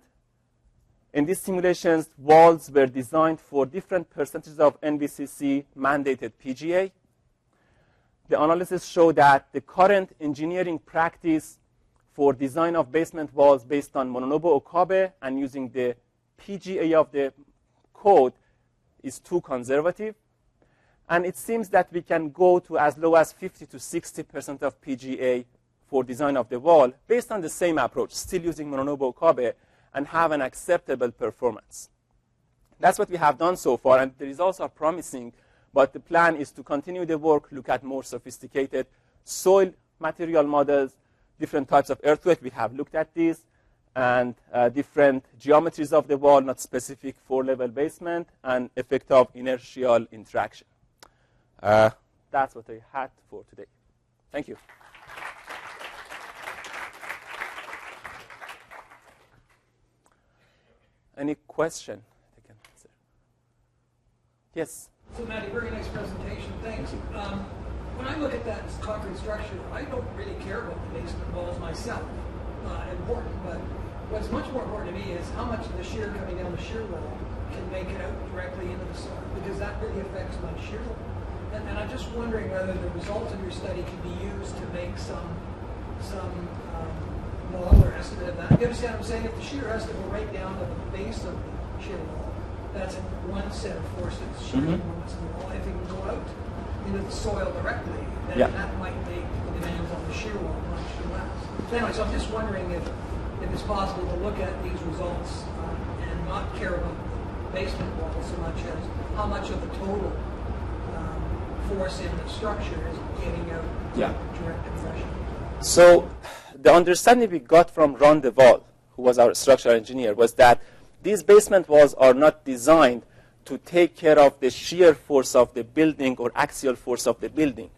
in these simulations, walls were designed for different percentages of NVCC mandated PGA. The analysis showed that the current engineering practice for design of basement walls based on Mononobu Okabe and using the PGA of the code is too conservative. And it seems that we can go to as low as 50 to 60% of PGA for design of the wall based on the same approach, still using Mononobu Okabe, and have an acceptable performance. That's what we have done so far, and the results are promising. But the plan is to continue the work, look at more sophisticated soil material models, different types of earthquake. We have looked at these, and different geometries of the wall, not specific for level basement, and effect of inertial interaction. That's what I had for today. Thank you. Any question I can answer? Yes? So, Matty, very nice presentation. Thanks. When I look at that concrete structure, I don't really care about the basement walls myself. Important, but what's much more important to me is how much of the shear coming down the shear wall can make it out directly into the soil, because that really affects my shear wall. And I'm just wondering whether the results of your study can be used to make some model or estimate of that. You understand what I'm saying? If the shear has to go right down to the base of the shear wall, that's one set of force that's shearing one that's in the wall. If it can go out into the soil directly, then Yeah. that might make the demands on the shear wall much less. So anyway, so I'm just wondering if it's possible to look at these results and not care about the basement wall so much as how much of the total force in the structure is getting out Yeah. direct compression. So the understanding we got from Ron DeVal, who was our structural engineer, was that these basement walls are not designed to take care of the shear force of the building or axial force of the building.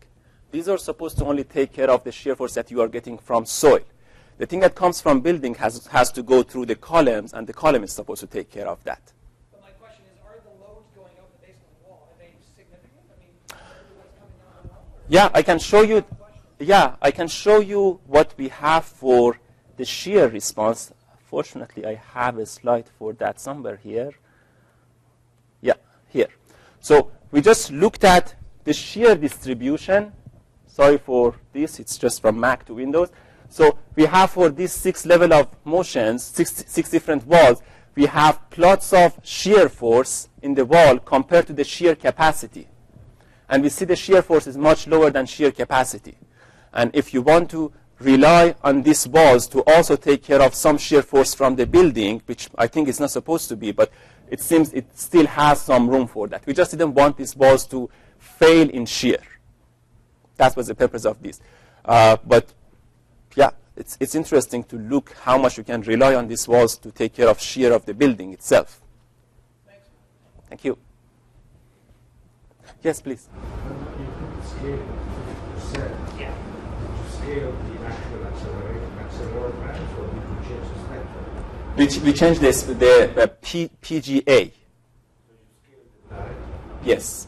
These are supposed to only take care of the shear force that you are getting from soil. The thing that comes from building has to go through the columns, and the column is supposed to take care of that. But my question is, are the loads going out the basement wall, are they significant? I mean, what's coming down the wall? Yeah, I can show you. Yeah, I can show you what we have for the shear response. Fortunately, I have a slide for that somewhere here. Yeah, here. So we just looked at the shear distribution. Sorry for this, it's just from Mac to Windows. So we have for these 6 level of motions, six different walls, we have plots of shear force in the wall compared to the shear capacity. And we see the shear force is much lower than shear capacity. And if you want to rely on these walls to also take care of some shear force from the building, which I think is not supposed to be, but it seems it still has some room for that. We just didn't want these walls to fail in shear. That was the purpose of this. But yeah, it's interesting to look how much you can rely on these walls to take care of shear of the building itself. Thanks. Thank you. Yes, please. You could scale 50%. Yeah. To scale the actual accelerometer bands, or you could change the spectrum. We changed this the PGA. So you scale the direct. Yes.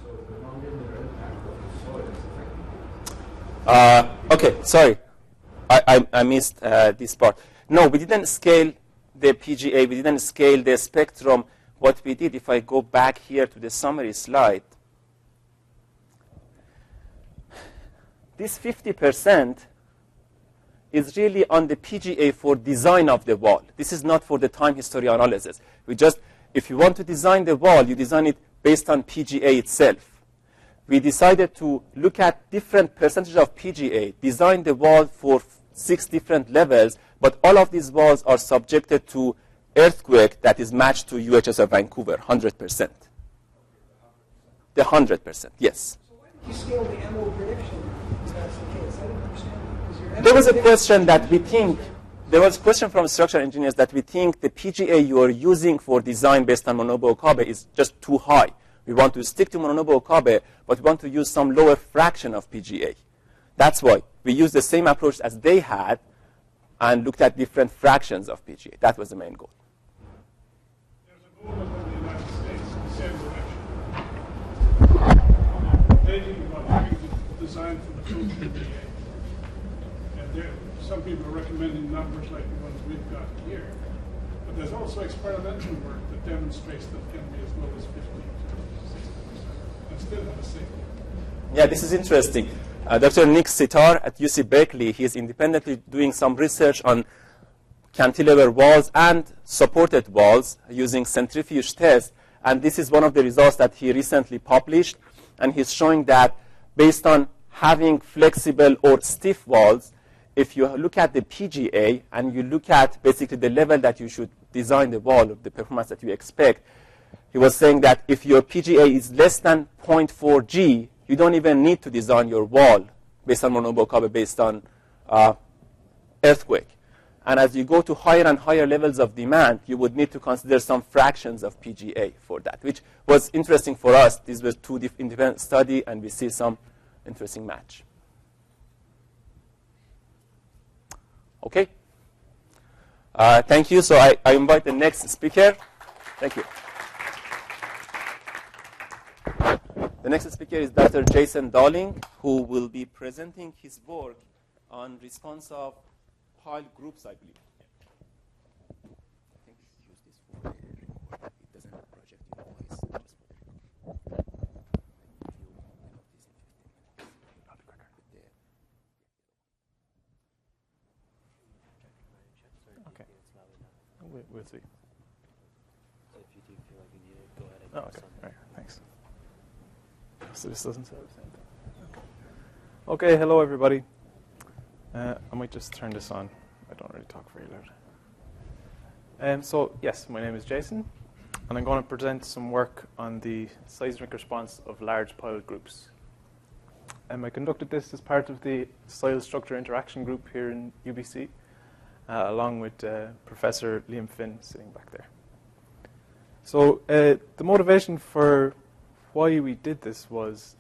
So the nonlinear impact of the soil is affected. Okay, sorry. I missed this part. No, we didn't scale the PGA. We didn't scale the spectrum. What we did, if I go back here to the summary slide, this 50% is really on the PGA for design of the wall. This is not for the time history analysis. We just, if you want to design the wall, you design it based on PGA itself. We decided to look at different percentages of PGA, design the wall for 6 different levels, but all of these walls are subjected to earthquake that is matched to UHS of Vancouver, 100%. The 100%, yes. So why did you scale the MO prediction if that's the case? I didn't understand that. Is your There was a MO question that we think, there was a question from structural engineers that we think the PGA you are using for design based on Monobo Okabe is just too high. We want to stick to Monobo Okabe, but we want to use some lower fraction of PGA. That's why we used the same approach as they had and looked at different fractions of PGA. That was the main goal. There's a movement in the United States in the same direction. They think about having to design for the full PGA. And some people are recommending numbers like the ones we've got here. But there's also experimental work that demonstrates that can be as low as 50 to 60%. And still have a safety. Yeah, this is interesting. Dr. Nick Sitar at UC Berkeley, he is independently doing some research on cantilever walls and supported walls using centrifuge tests. And this is one of the results that he recently published. And he's showing that based on having flexible or stiff walls, if you look at the PGA and you look at basically the level that you should design the wall, the performance that you expect, he was saying that if your PGA is less than 0.4 G, you don't even need to design your wall based on Monobo Okabe, based on earthquake. And as you go to higher and higher levels of demand, you would need to consider some fractions of PGA for that, which was interesting for us. These were 2 independent studies, and we see some interesting match. Okay. Thank you. So I invite the next speaker. Thank you. The next speaker is Dr. Jason Darling, who will be presenting his work on response of pile groups, I believe. I think use this for the record. It doesn't project your voice. Okay. We'll see. If you do feel like you need it, go ahead and Oh, okay. All right. Thanks. So this doesn't say the same thing. Okay, hello everybody. I might just turn this on. I don't really talk very loud. So yes, my name is Jason, and I'm going to present some work on the seismic response of large pile groups. I conducted this as part of the soil structure interaction group here in UBC, along with Professor Liam Finn sitting back there. So the motivation for why we did this was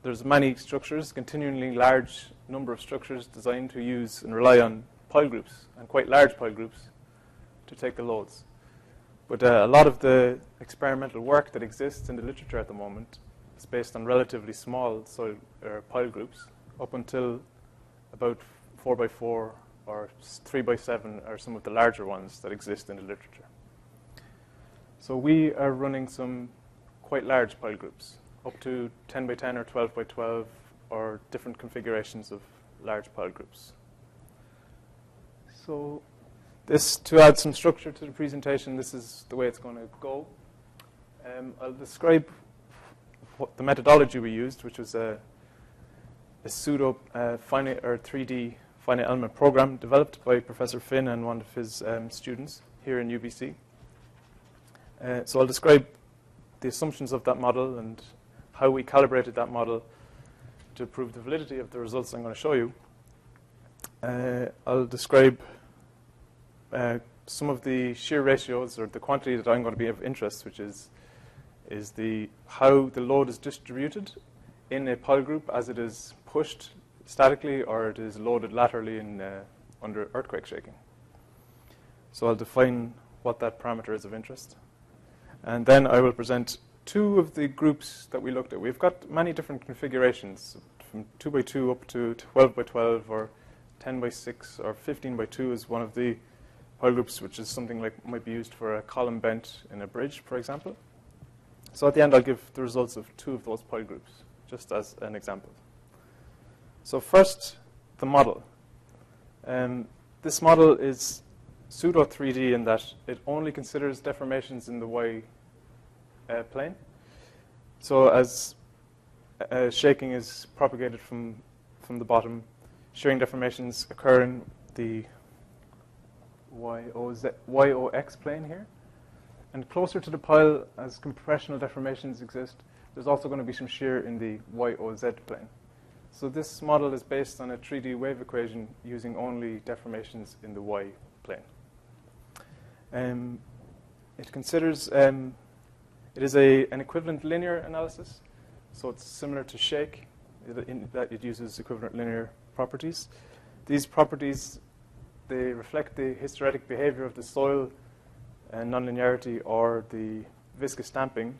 there's many structures, continually large number of structures designed to use and rely on pile groups, and quite large pile groups, to take the loads. But a lot of the experimental work that exists in the literature at the moment is based on relatively small soil pile groups, up until about 4x4 or 3x7 are some of the larger ones that exist in the literature. So we are running some quite large pile groups, up to 10x10 or 12x12, or different configurations of large pile groups. So this, to add some structure to the presentation, this is the way it's going to go. I'll describe what the methodology we used, which was a pseudo finite or 3D finite element program developed by Professor Finn and one of his students here in UBC. So I'll describe the assumptions of that model and how we calibrated that model to prove the validity of the results I'm going to show you. I'll describe some of the shear ratios, or the quantity that I'm going to be of interest, which is how the load is distributed in a pile group as it is pushed statically or it is loaded laterally under earthquake shaking. So I'll define what that parameter is of interest. And then I will present two of the groups that we looked at. We've got many different configurations, from 2x2 up to 12x12, or 10x6, or 15x2 is one of the pile groups, which is something like might be used for a column bent in a bridge, for example. So at the end, I'll give the results of two of those pile groups, just as an example. So first, the model. This model is pseudo 3D in that it only considers deformations in the Y plane. So as shaking is propagated from the bottom, shearing deformations occur in the YOX plane here. And closer to the pile, as compressional deformations exist, there's also going to be some shear in the YOZ plane. So this model is based on a 3D wave equation using only deformations in the Y plane. It considers, it is an equivalent linear analysis, so it's similar to shake, in that it uses equivalent linear properties. These properties, they reflect the hysteretic behavior of the soil and nonlinearity or the viscous damping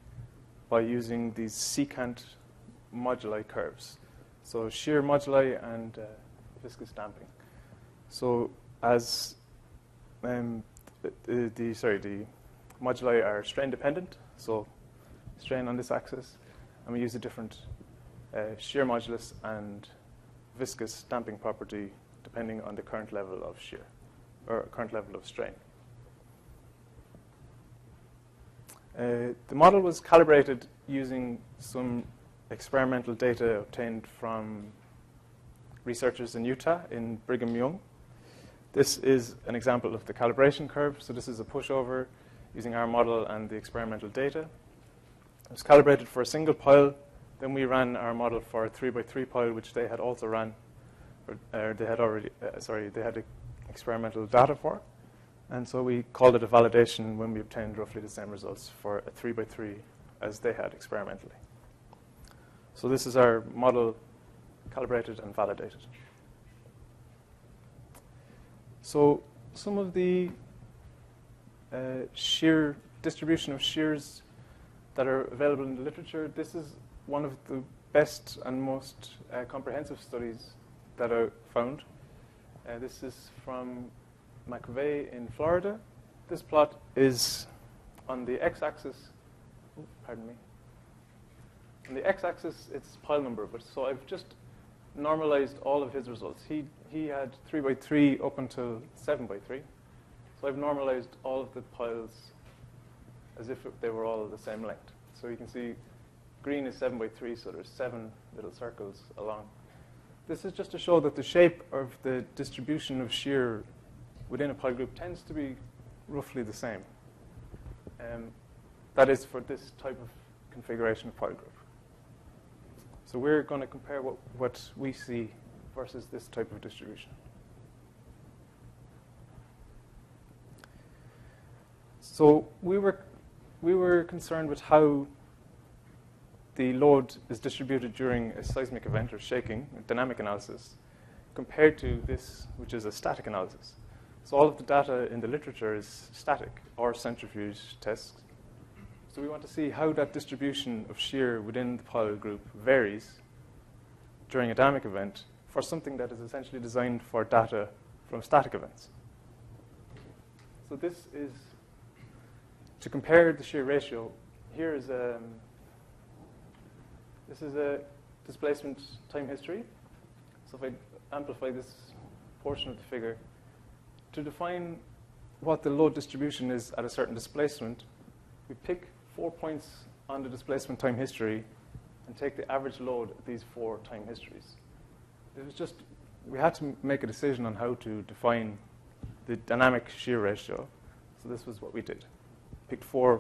by using these secant moduli curves. So shear moduli and viscous damping. So as the moduli are strain dependent, so strain on this axis, and we use a different shear modulus and viscous damping property depending on the current level of shear or current level of strain. The model was calibrated using some experimental data obtained from researchers in Utah in Brigham Young. This is an example of the calibration curve. So this is a pushover using our model and the experimental data. It was calibrated for a single pile. Then we ran our model for a 3x3 pile, which they had also ran, or they had experimental data for. And so we called it a validation when we obtained roughly the same results for a 3x3 as they had experimentally. So this is our model calibrated and validated. So some of the shear distribution of shears that are available in the literature, this is one of the best and most comprehensive studies that are found. This is from McVeigh in Florida. This plot is on the x-axis. Pardon me. On the x-axis, it's pile number. But so I've just normalized all of his results. He had 3x3 up until 7x3. So I've normalized all of the piles as if they were all the same length. So you can see green is 7 by 3, so there's 7 little circles along. This is just to show that the shape of the distribution of shear within a pile group tends to be roughly the same. That is for this type of configuration of pile group. So we're going to compare what we see versus this type of distribution. So we were concerned with how the load is distributed during a seismic event or shaking, a dynamic analysis, compared to this, which is a static analysis. So all of the data in the literature is static or centrifuge tests. So we want to see how that distribution of shear within the pile group varies during a dynamic event for something that is essentially designed for data from static events. So this is to compare the shear ratio. Here is this is a displacement time history. So if I amplify this portion of the figure, to define what the load distribution is at a certain displacement, we pick 4 points on the displacement time history and take the average load at these 4 time histories. It was just, we had to make a decision on how to define the dynamic shear ratio. So this was what we did. Picked 4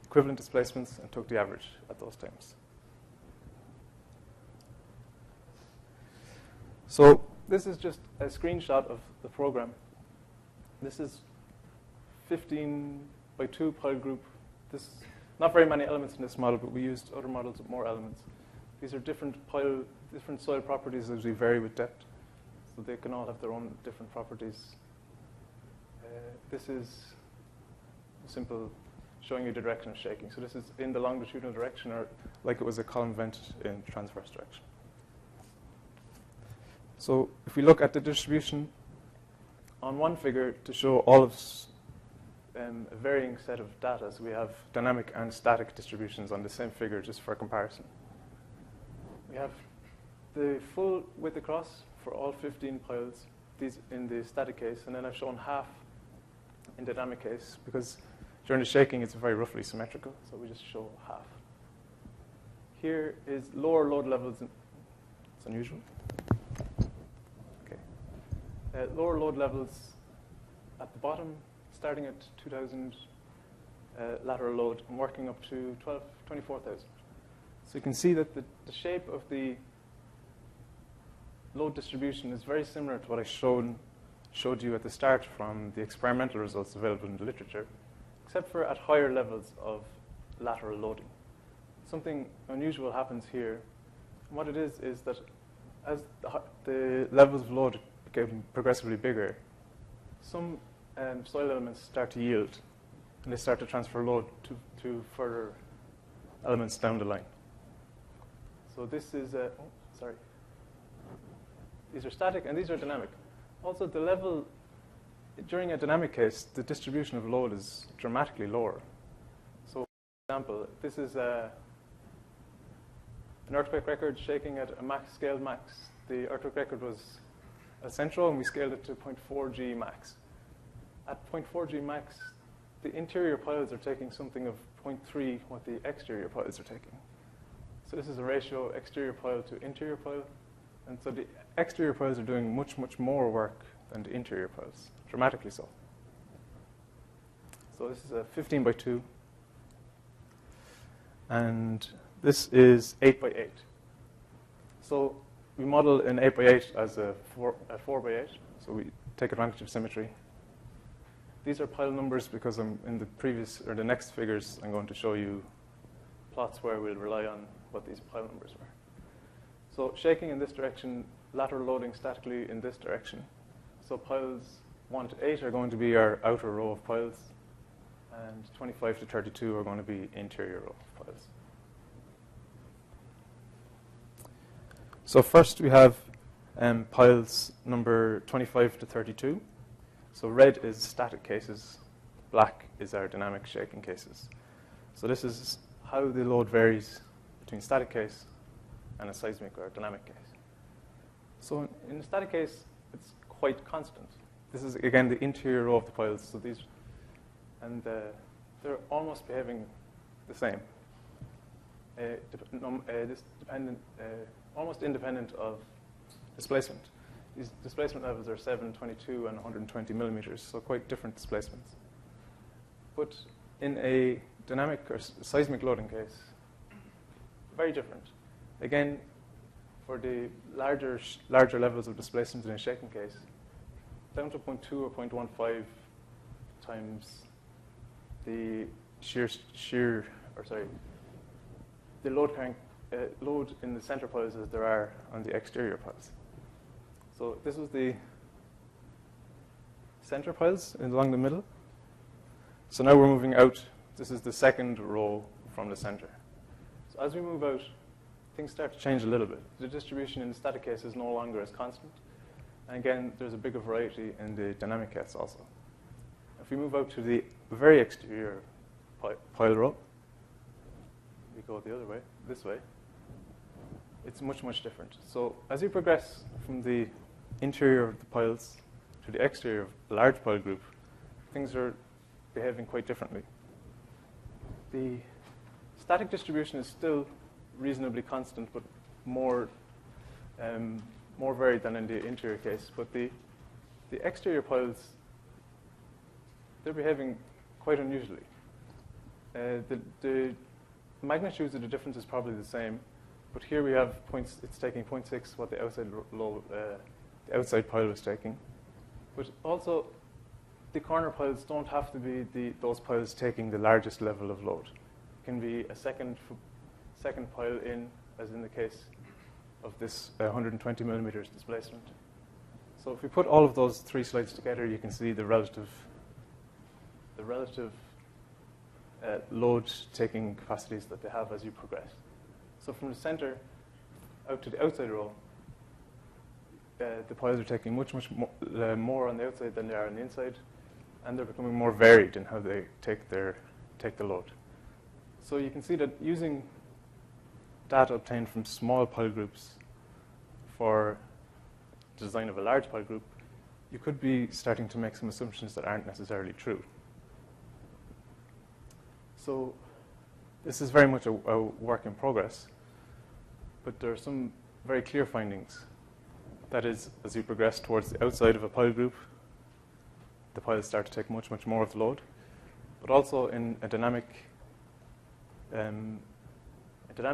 equivalent displacements and took the average at those times. So this is just a screenshot of the program. This is 15 by 2 pile group. This not very many elements in this model, but we used other models with more elements. These are different soil properties as we vary with depth. So they can all have their own different properties. This is simple showing you the direction of shaking. So this is in the longitudinal direction, or like it was a column vent in transverse direction. So if we look at the distribution on one figure to show all of a varying set of data, so we have dynamic and static distributions on the same figure just for comparison. We have the full width across for all 15 piles, these in the static case, and then I've shown half in the dynamic case because during the shaking it's very roughly symmetrical, so we just show half. Here is lower load levels. It's unusual. Okay. Lower load levels at the bottom, starting at 2,000 lateral load and working up to 24,000. So you can see that the shape of the load distribution is very similar to what I showed you at the start from the experimental results available in the literature, except for at higher levels of lateral loading. Something unusual happens here. And what it is that as the levels of load become progressively bigger, some soil elements start to yield, and they start to transfer load to further elements down the line. So this is, these are static and these are dynamic. Also, the level, during a dynamic case, the distribution of load is dramatically lower. So, for example, this is an earthquake record shaking at a max scaled max. The earthquake record was a central, and we scaled it to 0.4 G max. At 0.4 G max, the interior piles are taking something of 0.3 what the exterior piles are taking. So this is a ratio exterior pile to interior pile. And so the exterior piles are doing much, much more work than the interior piles, dramatically so. So this is a 15 by 2. And this is 8 by 8. So we model an 8 by 8 as a 4 by 8. So we take advantage of symmetry. These are pile numbers because I'm in the next figures, I'm going to show you plots where we'll rely on what these pile numbers were. So shaking in this direction, lateral loading statically in this direction. So piles 1 to 8 are going to be our outer row of piles, and 25 to 32 are going to be interior row of piles. So first we have piles number 25 to 32. So red is static cases, black is our dynamic shaking cases. So this is how the load varies between static case and a seismic or dynamic case. So in the static case, it's quite constant. This is, again, the interior row of the piles. So these, and they're almost behaving the same. almost independent of displacement. These displacement levels are 7, 22, and 120 millimeters, so quite different displacements. But in a dynamic or seismic loading case, very different. Again, for the larger levels of displacement in a shaking case, down to 0.2 or 0.15 times the the load in the center piles as there are on the exterior piles. So this was the center piles along the middle. So now we're moving out. This is the second row from the center. So as we move out, things start to change a little bit. The distribution in the static case is no longer as constant. And again, there's a bigger variety in the dynamic case also. If we move out to the very exterior pile row, we go the other way, this way, it's much, much different. So as you progress from the interior of the piles to the exterior of a large pile group, things are behaving quite differently. The static distribution is still reasonably constant, but more varied than in the interior case. But the exterior piles, they're behaving quite unusually. The magnitudes of the difference is probably the same, but here we have points. It's taking 0.6 what the outside pile was taking. But also, the corner piles don't have to be those piles taking the largest level of load. It can be a second pile in, as in the case of this 120 millimeters displacement. So if we put all of those three slides together, you can see the relative load-taking capacities that they have as you progress. So from the center out to the outside row, the piles are taking much more on the outside than they are on the inside, and they're becoming more varied in how they take the load. So you can see that using data obtained from small pile groups for design of a large pile group, you could be starting to make some assumptions that aren't necessarily true. So this is very much a work in progress, but there are some very clear findings. That is, as you progress towards the outside of a pile group, the piles start to take much, much more of the load. But also in a dynamic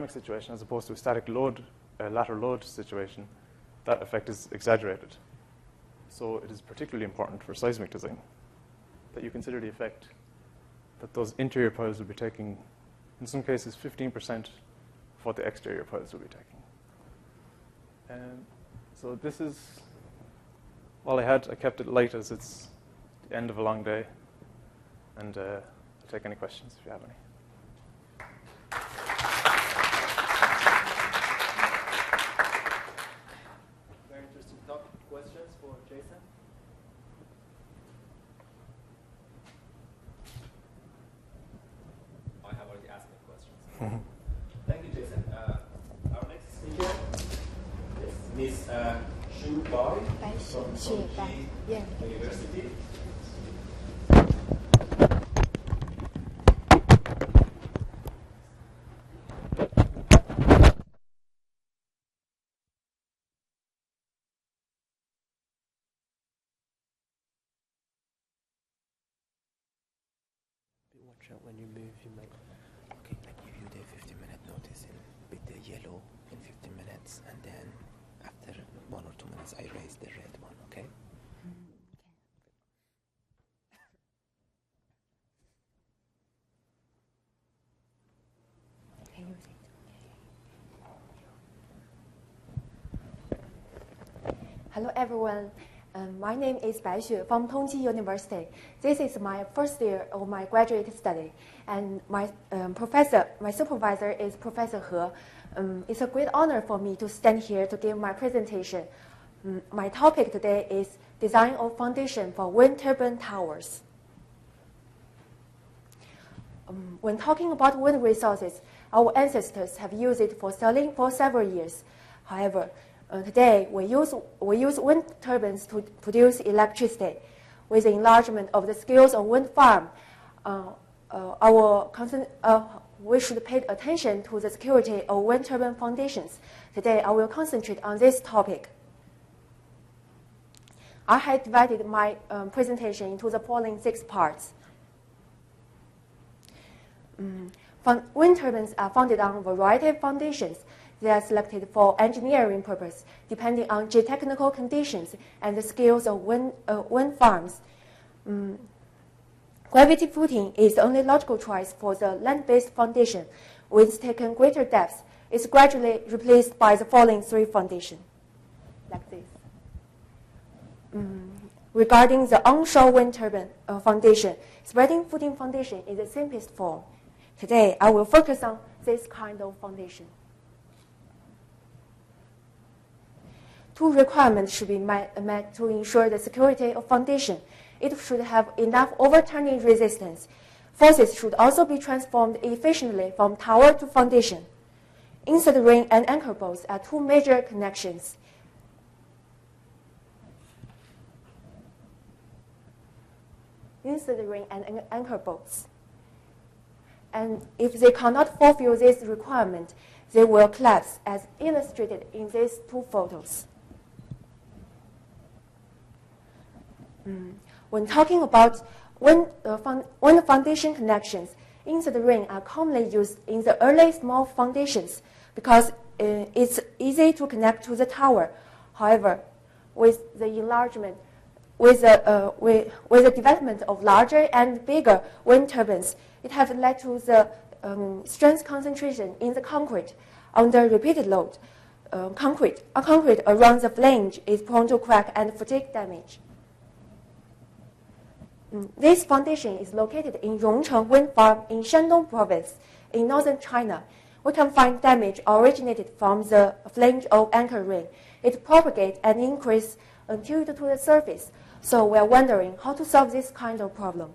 situation, as opposed to a static load, lateral load situation, that effect is exaggerated. So it is particularly important for seismic design that you consider the effect that those interior piles will be taking, in some cases, 15% of what the exterior piles will be taking. So this is all I had. I kept it light as it's the end of a long day. And I'll take any questions if you have any. Very interesting talk. Questions for Jason? I have already asked my questions. Thank you, Jason. Our next speaker is Ms. Shu Bai from Tongji University. Watch out when you move, you might. Okay, I give you the 15-minute notice with the yellow in 15 minutes, and then after 1 or 2 minutes, I raise the red one, okay? Hello, everyone. My name is Bai Xue from Tongji University. This is my first year of my graduate study, and my supervisor is Professor He. It's a great honor for me to stand here to give my presentation. My topic today is design of foundation for wind turbine towers. When talking about wind resources, our ancestors have used it for sailing for several years. However, today, we use wind turbines to produce electricity. With the enlargement of the scales of wind farm, we should pay attention to the security of wind turbine foundations. Today, I will concentrate on this topic. I have divided my presentation into the following 6 parts. Wind turbines are founded on a variety of foundations. They are selected for engineering purpose, depending on geotechnical conditions and the skills of wind farms. Gravity footing is the only logical choice for the land-based foundation. With taken greater depths, is gradually replaced by the following 3 foundations, like this. Regarding the onshore wind turbine foundation, spreading footing foundation is the simplest form. Today, I will focus on this kind of foundation. 2 requirements should be met to ensure the security of foundation. It should have enough overturning resistance. Forces should also be transformed efficiently from tower to foundation. Inside ring and anchor bolts are 2 major connections. Inside ring and anchor bolts. And if they cannot fulfill this requirement, they will collapse as illustrated in these 2 photos. When talking about wind foundation connections, inside ring are commonly used in the early small foundations because it's easy to connect to the tower. However, with the enlargement, with the development of larger and bigger wind turbines, it has led to the strength concentration in the concrete under repeated load. Concrete around the flange is prone to crack and fatigue damage. This foundation is located in Rongcheng Wind Farm in Shandong Province in northern China. We can find damage originated from the flange of anchor ring. It propagates and increases until to the surface. So we are wondering how to solve this kind of problem.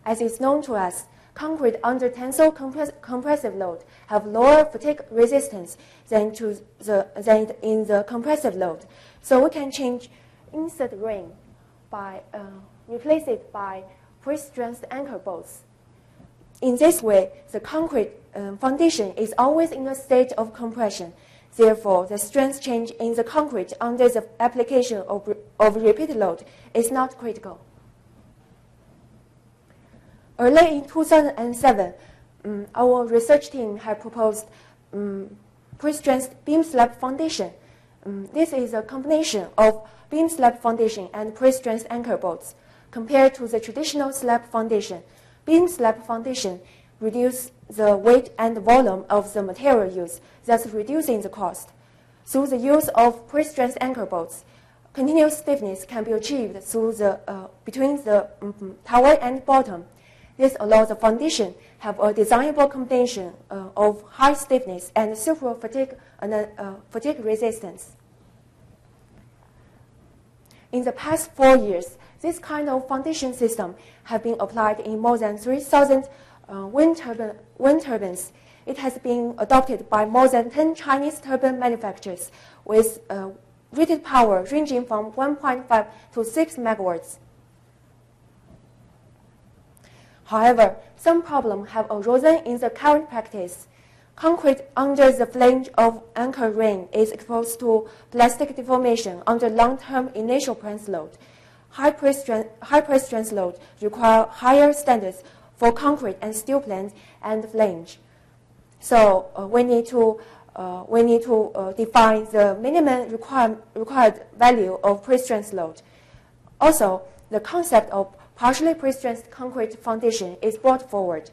As is known to us, concrete under tensile compressive load have lower fatigue resistance than in the compressive load. So we can change inside ring by replace it by pre-stressed anchor bolts. In this way, the concrete foundation is always in a state of compression. Therefore, the strength change in the concrete under the application of repeated load is not critical. Early in 2007, our research team had proposed pre-stressed beam slab foundation. This is a combination of beam slab foundation and pre-stressed anchor bolts. Compared to the traditional slab foundation, beam slab foundation reduces the weight and volume of the material used, thus reducing the cost. Through the use of pre-stressed anchor bolts, continuous stiffness can be achieved through between the tower and bottom. This allows the foundation have a designable combination of high stiffness and super fatigue and fatigue resistance. In the past 4 years, this kind of foundation system have been applied in more than 3,000 wind turbines. It has been adopted by more than 10 Chinese turbine manufacturers with rated power ranging from 1.5 to 6 megawatts. However, some problems have arisen in the current practice. Concrete under the flange of anchor ring is exposed to plastic deformation under long-term initial press load. High press strength load require higher standards for concrete and steel plants and flange. So we need to define the minimum required value of pre-stressed load. Also, the concept of partially pre-stressed concrete foundation is brought forward.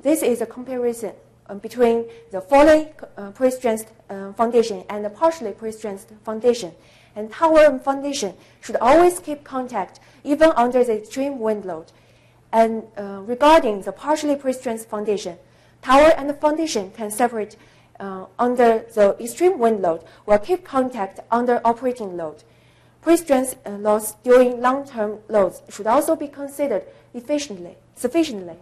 This is a comparison between the fully pre-stressed foundation and the partially pre-stressed foundation. And tower and foundation should always keep contact even under the extreme wind load. And regarding the partially pre-stressed foundation, tower and the foundation can separate under the extreme wind load or keep contact under operating load. Pre-stressed loads during long-term loads should also be considered sufficiently.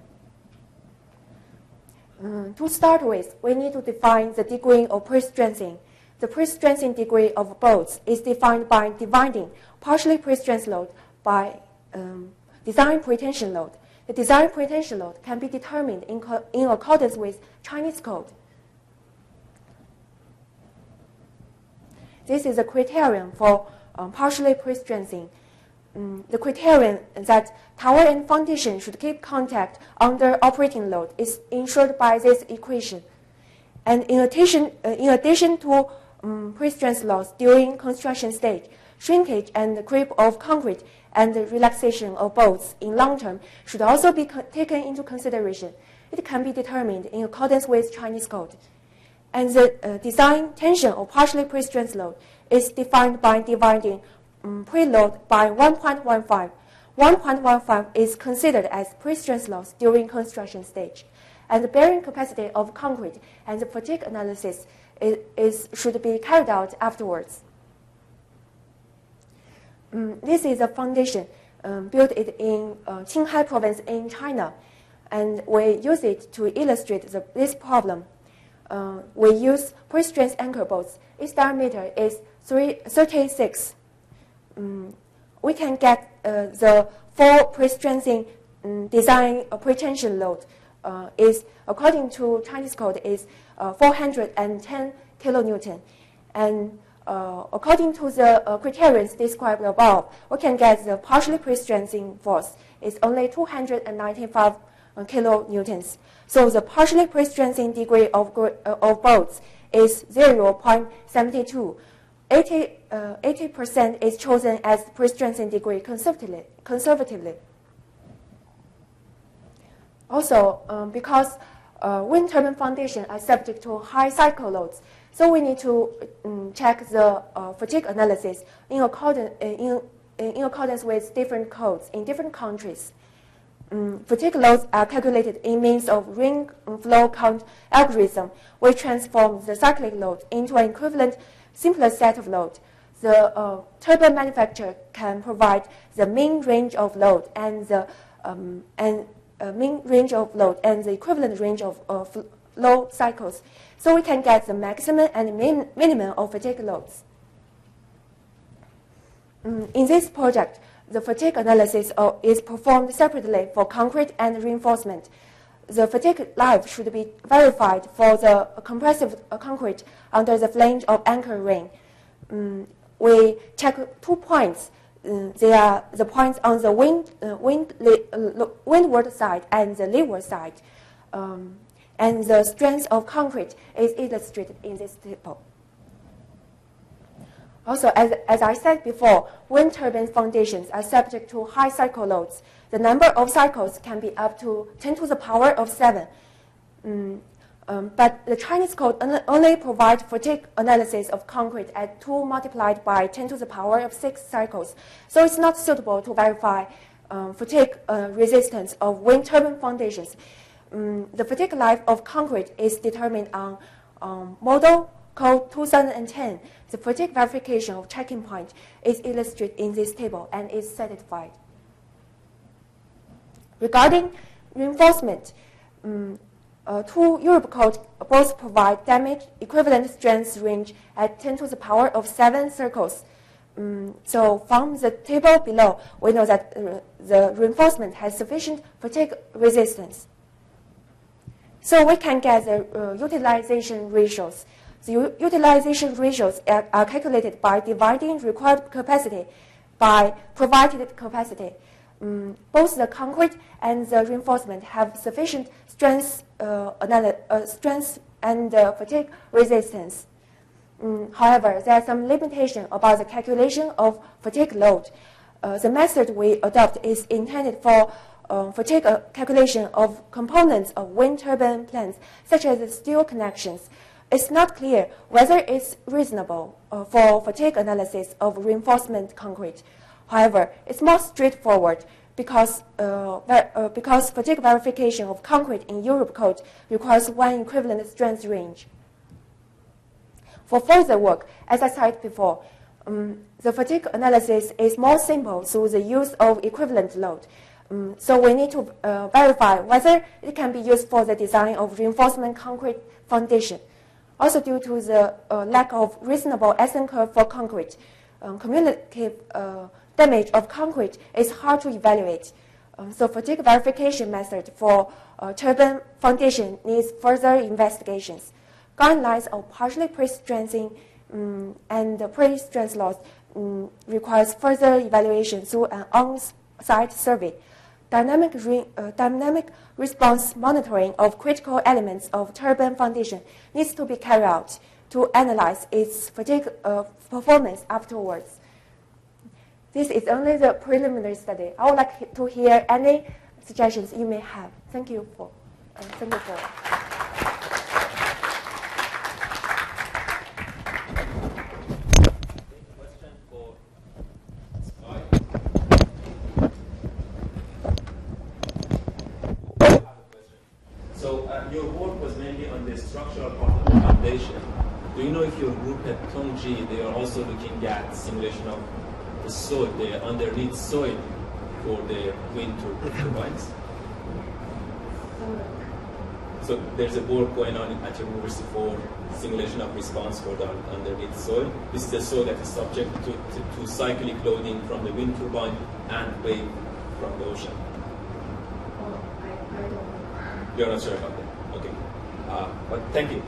To start with, we need to define the degree of pre-stressing. The pre-stressing degree of bolts is defined by dividing partially pre-stressed load by design pretension load. The design potential load can be determined in accordance with Chinese code. This is a criterion for partially pre-stressing. The criterion that tower and foundation should keep contact under operating load is ensured by this equation. And in addition to pre-stress loss during construction stage, shrinkage and creep of concrete and the relaxation of bolts in long term should also be taken into consideration. It can be determined in accordance with Chinese code. And the design tension or partially pre-stress load is defined by dividing preload by 1.15. 1.15 is considered as pre-stress loss during construction stage. And the bearing capacity of concrete and the fatigue analysis should be carried out afterwards. This is a foundation built in Qinghai province in China, and we use it to illustrate this problem. We use pre-stress anchor bolts. Its diameter is 36. We can get the full pre-stressing design pre-tension load is, according to Chinese code, is 410 kilonewton. And according to the criteria described above, we can get the partially pre-stressing force is only 295 kilonewtons. So the partially pre-stressing degree of bolts is 0.72. 80% is chosen as pre-stressing degree conservatively. Also, because wind turbine foundation are subject to high cycle loads, so we need to check the fatigue analysis in accordance with different codes in different countries. Fatigue loads are calculated in means of ring flow count algorithm, which transforms the cyclic load into an equivalent simpler set of load. The turbine manufacturer can provide the mean range of load and the mean range of load and the equivalent range of flow cycles, so we can get the maximum and minimum of fatigue loads. In this project, the fatigue analysis is performed separately for concrete and reinforcement. The fatigue life should be verified for the compressive concrete under the flange of anchor ring. We check 2 points. They are the points on the windward side and the leeward side. And the strength of concrete is illustrated in this table. Also, as I said before, wind turbine foundations are subject to high cycle loads. The number of cycles can be up to 10 to the power of 7. But the Chinese code only provides fatigue analysis of concrete at 2 multiplied by 10 to the power of 6 cycles. So it's not suitable to verify fatigue resistance of wind turbine foundations. The fatigue life of concrete is determined on model code 2010. The fatigue verification of checking point is illustrated in this table and is satisfied. Regarding reinforcement, 2 Europe codes both provide damage equivalent strength range at 10 to the power of 7 circles. So from the table below, we know that the reinforcement has sufficient fatigue resistance. So we can get the utilization ratios. The utilization ratios are calculated by dividing required capacity by provided capacity. Both the concrete and the reinforcement have sufficient strength and fatigue resistance. However, there are some limitations about the calculation of fatigue load. The method we adopt is intended for fatigue calculation of components of wind turbine plants, such as the steel connections. It's not clear whether it's reasonable for fatigue analysis of reinforcement concrete. However, it's more straightforward because fatigue verification of concrete in Europe code requires 1 equivalent strength range. For further work, as I said before, the fatigue analysis is more simple through the use of equivalent load. So we need to verify whether it can be used for the design of reinforcement concrete foundation. Also, due to the lack of reasonable S-N curve for concrete, cumulative damage of concrete is hard to evaluate. So fatigue verification method for turbine foundation needs further investigations. Guidelines of partially pre-stressing and pre-stress loss requires further evaluation through an on-site survey. Dynamic response monitoring of critical elements of turbine foundation needs to be carried out to analyze its fatigue performance afterwards. This is only the preliminary study. I would like to hear any suggestions you may have. Thank you for. So your work was mainly on the structural part of the foundation. Do you know if your group at Tongji, they are also looking at simulation of the soil, the underneath soil for the wind turbines? So there's a work going on at your university for simulation of response for the underneath soil. This is the soil that is subject to cyclic loading from the wind turbine and wave from the ocean. I don't know. You're not sure about that? Okay. But thank you.